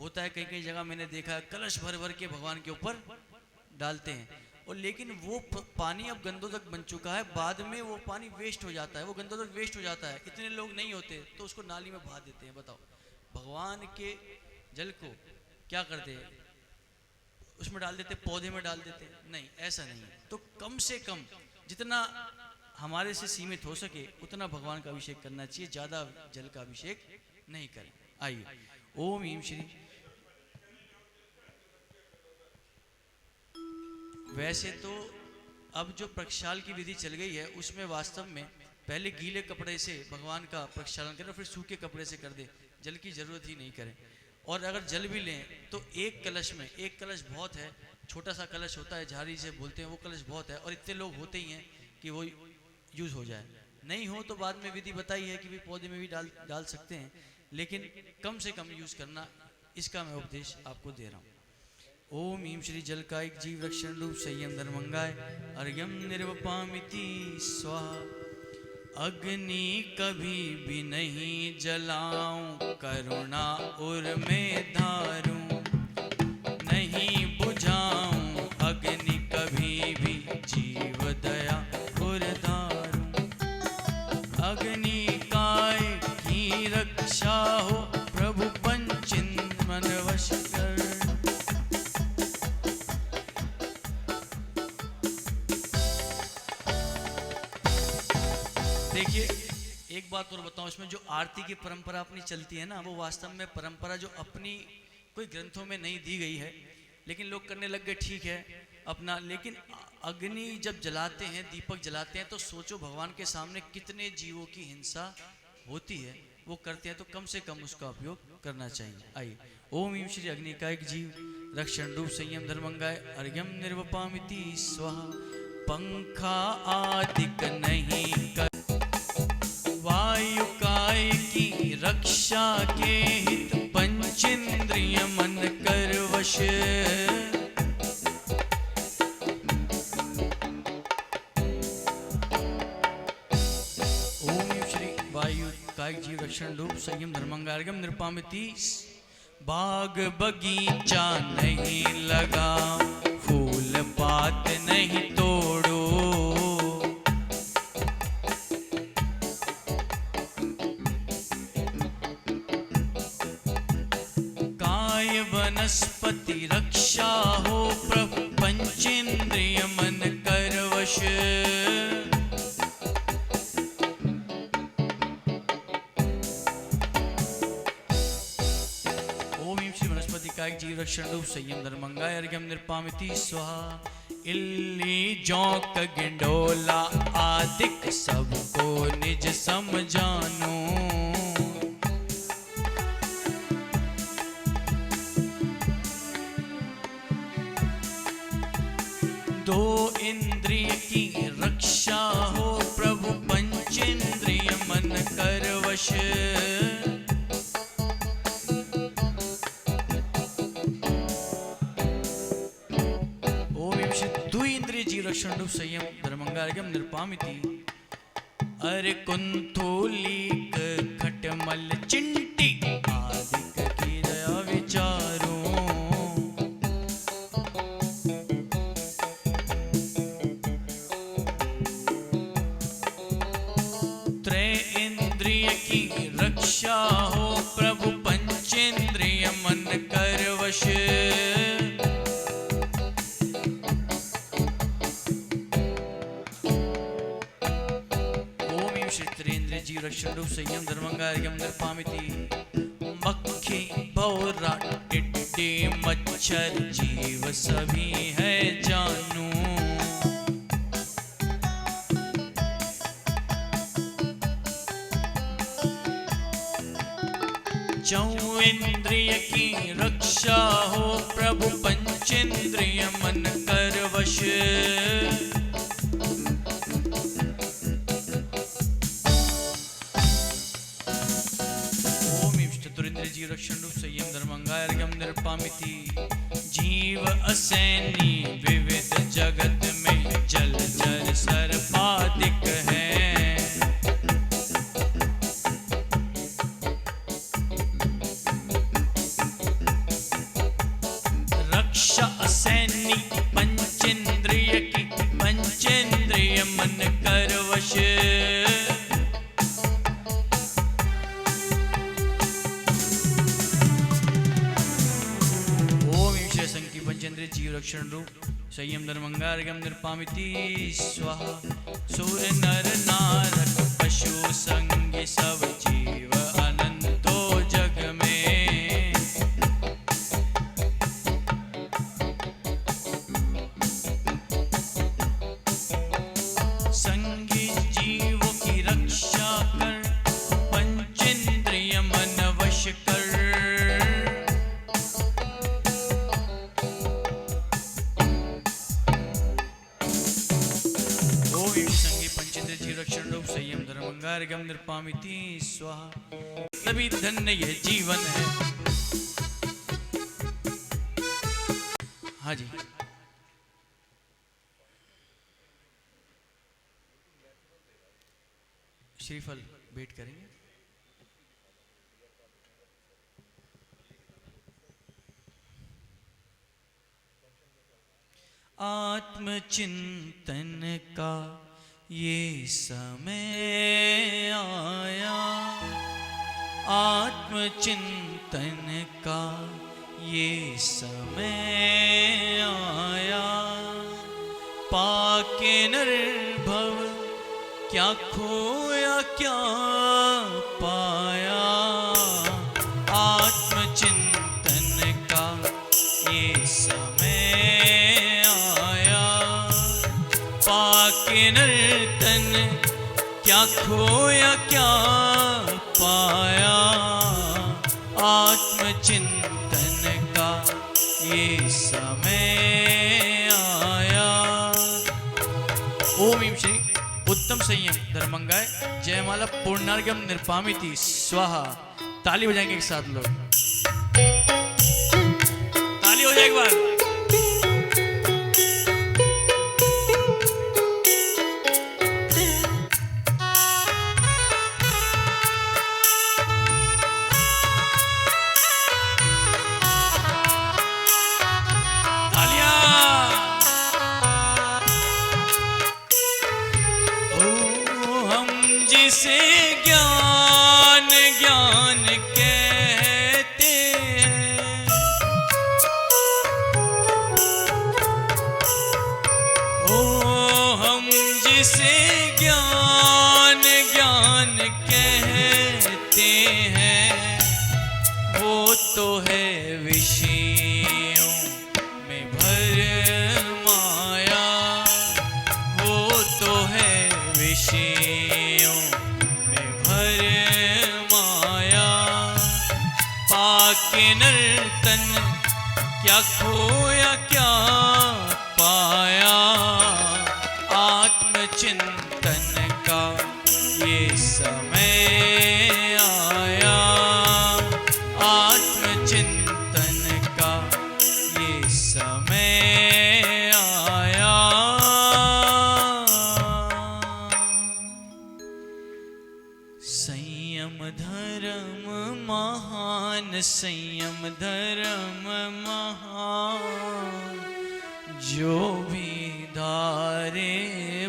होता है कई कई जगह मैंने देखा है कलश भर भर के भगवान के ऊपर डालते हैं, और लेकिन वो पानी अब गंधोदक बन चुका है, बाद में वो पानी वेस्ट हो जाता है, वो गंधोदक वेस्ट हो जाता है। इतने लोग नहीं होते तो उसको नाली में बहा देते हैं। बताओ, भगवान के जल को क्या करते हैं, उसमें डाल देते, पौधे में डाल देते? नहीं, ऐसा नहीं है। तो कम से कम जितना हमारे से सीमित हो सके उतना भगवान का अभिषेक करना चाहिए, ज़्यादा जल का अभिषेक नहीं करें। आइए, ओम ह्रीं श्री। वैसे तो अब जो प्रक्षाल की विधि चल गई है उसमें वास्तव में पहले गीले कपड़े से भगवान का प्रक्षालन करें, फिर सूखे कपड़े से कर दे, जल की जरूरत ही नहीं करें। और अगर जल भी लें तो एक कलश में, एक कलश बहुत है, छोटा सा कलश होता है, झाड़ी से बोलते हैं, वो कलश बहुत है, और इतने लोग होते ही हैं कि वो यूज़ हो जाए। नहीं हो तो बाद में विधि बताई है कि भी पौधे में भी डाल सकते हैं, लेकिन कम से कम यूज़ करना, इसका मैं उपदेश आपको दे रहा हूँ। ओम ह्रीं श्री जलकायिक जीव रक्षण रूप संयम धर्मंगाय अर्घ्यम निर्वपामिति स्वाहा। अग्नि कभी भी नहीं जलाऊं, करुणा उर में धारूं, नहीं बुझाऊं अग्नि कभी भी, जीव दया उर धारूं। अग्नि काय की रक्षा हो, प्रभु पंचेंद्रिय वश कर। देखिए एक बात और बताऊं, इसमें जो आरती की परंपरा अपनी चलती है ना, वो वास्तव में परंपरा जो अपनी कोई ग्रंथों में नहीं दी गई है, लेकिन लोग करने लग गए, ठीक है अपना। लेकिन अग्नि जब जलाते हैं, दीपक जलाते हैं, तो सोचो भगवान के सामने कितने जीवों की हिंसा होती है, वो करते हैं, तो कम से कम उसका उपयोग करना चाहिए। आइए, ओम ह्रीं श्री अग्निकायिक जीव रक्षण रूप संयम धर्मंगाय अर्घ्यम निर्वपामिति स्वाहा। पंखा आदिक नहीं कर, वायु काय की रक्षा के हित पंचेंद्रिय मन कर वश। ओम श्री वायु काय जीव रक्षण रूप संयम धर्मंगार्गम निरुपामिति। बाग बगीचा नहीं लगा, फूल पात नहीं तोड़ो, काय वनस्पति रक्षा हो प्रभु पंचेंद्रिय मन कर वश। काय जीव रक्षण रूप संयम धर्मंगाय अर्घ्यम निरुपामिति स्वाहा। इल्ली जौक गिंडोला आदिक सबको निज समझानो, दो इंद्रिय की रक्षा हो प्रभु पंचेंद्रिय मन कर वश। रक्षण रूप संयम धर्मंगार्गम निरुपामिति। अरे कुंथोलिक खटमल चिंटी आदिक की दया विचारो, त्रय इंद्रिय की रक्षा हो प्रभु पंचेंद्रिय मन कर वश। जीव रक्षण रूप संयम धर्मंगार्गम निरुपामिति। मक्खी भौरा टिड्डी मच्छर जीव सभी है जानू, चौ इंद्रिय की रक्षा हो प्रभु पंचेंद्रिय मन कर वश। जीव रक्षण रूप संयम धर्मंगार्गम निरुपामिति। जीव असैनी विविध जगत में जलचर सर्पादिक है, रक्षा असैनी पंचेंद्रिय की पंचेंद्रिय मन कर वश। पंचेंद्रिय जीव रक्षण रूप संयम धर्मंगार्गम निरुपामिति स्वाहा। सुर नर नारक पशु संगी सब जीव अनंतो जग में, संगी जीवों की रक्षा कर पंचेंद्रिय मन वश कर। रक्षण रूप संयम धर्मंगार्गम निरुपामिति स्वाहा। तभी धन्य यह जीवन है। हाँ जी, श्रीफल भेंट करेंगे। आत्मचिंतन का ये समय आया, आत्मचिंतन का ये समय आया, पाके निर्भव क्या खोया क्या पाया। आत्मचिंतन का ये समय आया, पाके नर्तन क्या खोया क्या पाया। आत्मचिंतन का ये समय आया। संयम धर्मंगाय जयमाला पूर्णार्घ्यम निर्पामिति स्वाहा। ताली बजाएंगे एक साथ लोग, ताली हो जाए एक बार। जिसे ज्ञान ज्ञान कहते हैं, ओ हम जिसे ज्ञान ज्ञान कहते हैं, वो तो है विषयों में भर माया, वो तो है विषयों पाके नर्तन क्या खोया क्या पाया, आत्मचिंतन का ये समय आया, आत्मचिंतन का ये समय आया। संयम धर्म महान, संयम धर्म महान, जो भी धारे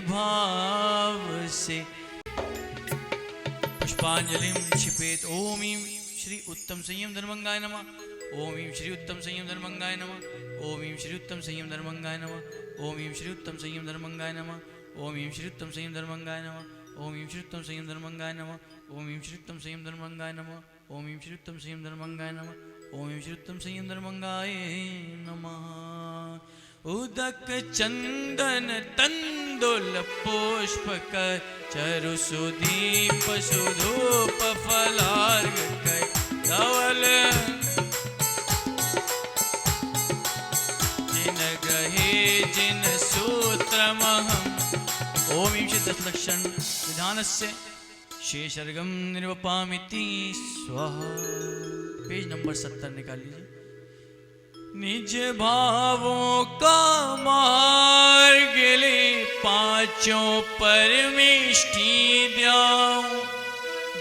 भाव से। पुष्पांजलि क्षिपेत। ओम ईं श्री उत्तम संयम धर्मंगाय नमः। ओम ईं श्री उत्तम संयम धर्मंगाय नमः। ओम ईं श्री उत्तम संयम धर्मंगाय नमः। ओम ईं श्री उत्तम संयम धर्मंगाय नमः। ओम ईं श्री उत्तम संयम धर्मंगाय नमः। ओम ईं श्री उत्तम संयम धर्मंगाय नमः। ओम ईं श्री उत्तम संयम धर्मंगाय नमः। ओम ईं श्री उत्तम संयम धर्मंगाय नमः। ओम ईं श्री उत्तम संयम धर्मंगाय नमः। उदक चंदन तंदुल पुष्प कर चरु सुदीप सुधूप फलार्घ कर धवल जिन ग्रहे जिन सूत्र महम। ओम ईं श्री दशलक्षण विधानस्य शेषर्गम निर्वपामिति स्वाहा। पेज नंबर 70 निकाल लीजिए। निज भावों का मार्ग ले पांचों परमेष्टि द्याऊं,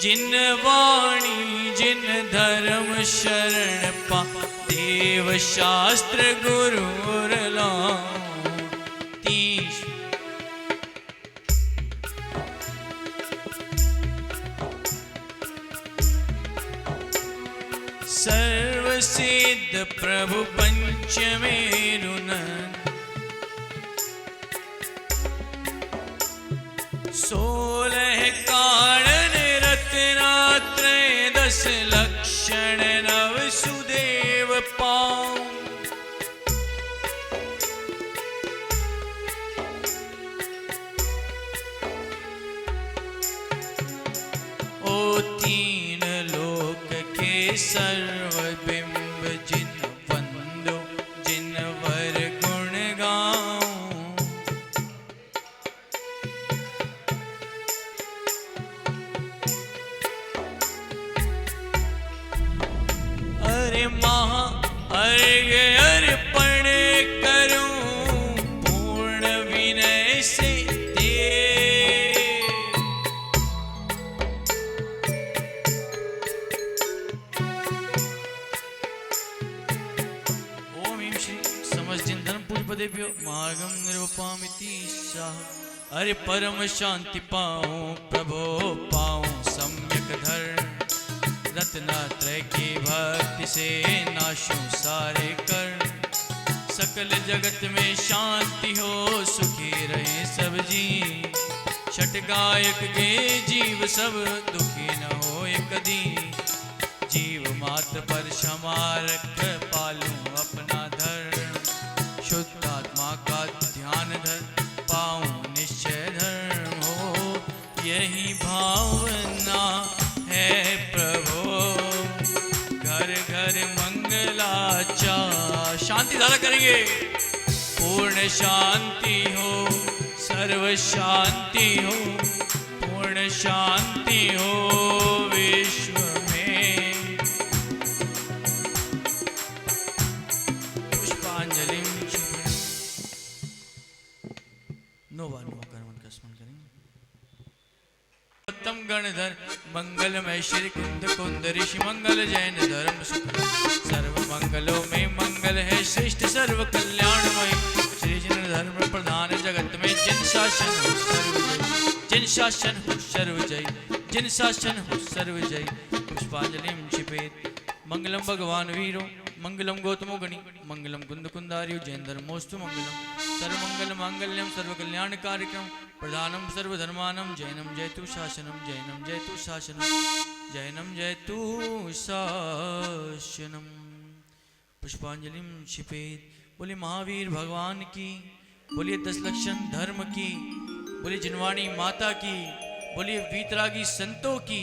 जिन वाणी जिन धर्म शरण पा देव शास्त्र गुरु लाऊं। सर्वसिद्ध प्रभु पंचमेरुनंद, 16 कारण रत्नात्रय 10 लक्षण नव सुदेव पाऊं। ओ तीन लोक के सर्वबिंब जिन वंदो जिन वर गुण गाऊं। अरे महा अर्घ्य अर्पण करूं पूर्ण विनय से देव्यो मार्गम निर्वपामिति स्वाहा। अरे परम शांति पाऊं प्रभो पाऊं सम्यक धर्म, रत्नात्रय की भक्ति से नाशूं सारे कर्म। सकल जगत में शांति हो सुखी रहे सब जी, छठ गायक के जीव सब दुखी न हो कदी। जीव मात्र पर क्षमा रख पालूं अपना धर्म, शुद्ध आत्मा का ध्यान धर पाऊं निश्चय धर्म हो। यही भावना है प्रभु घर घर मंगलाचार। शांति धारा करेंगे। पूर्ण शांति हो सर्व शांति हो पूर्ण शांति हो विश्व में। पुष्पांजलि नोवा कर्मण का स्मरण करेंगे। उत्तम गणधर मंगलमय श्री कुंद कुंद ऋषि मंगल जैन धर्म सुख सर्व मंगलों में मंगल है श्रेष्ठ सर्व कल्याणमय श्री जन धर्म प्रधान जगत में जिन शासन हो सर्वजय जिन शासन हो सर्वजय जिन शासन हो सर्वजय। पुष्पांजलि क्षिपेत। मंगलम भगवान वीरो मंगलम गौतमो गणि मंगलम कुंद कुंदार्यो जैन धर्मोस्तु मंगलम सर्वमंगल मांगल्यम सर्व कल्याण कार्यक्रम प्रधानम सर्वधर्मानम जैनम जयतु शासनम जैनम जयतु शासनम जैनम जयतु शासनम। पुष्पांजलि क्षिपेत। बोले महावीर भगवान की, बोलिए 10 लक्षण धर्म की, बोलिए जिनवाणी माता की, बोलिए वीतरागी संतों की।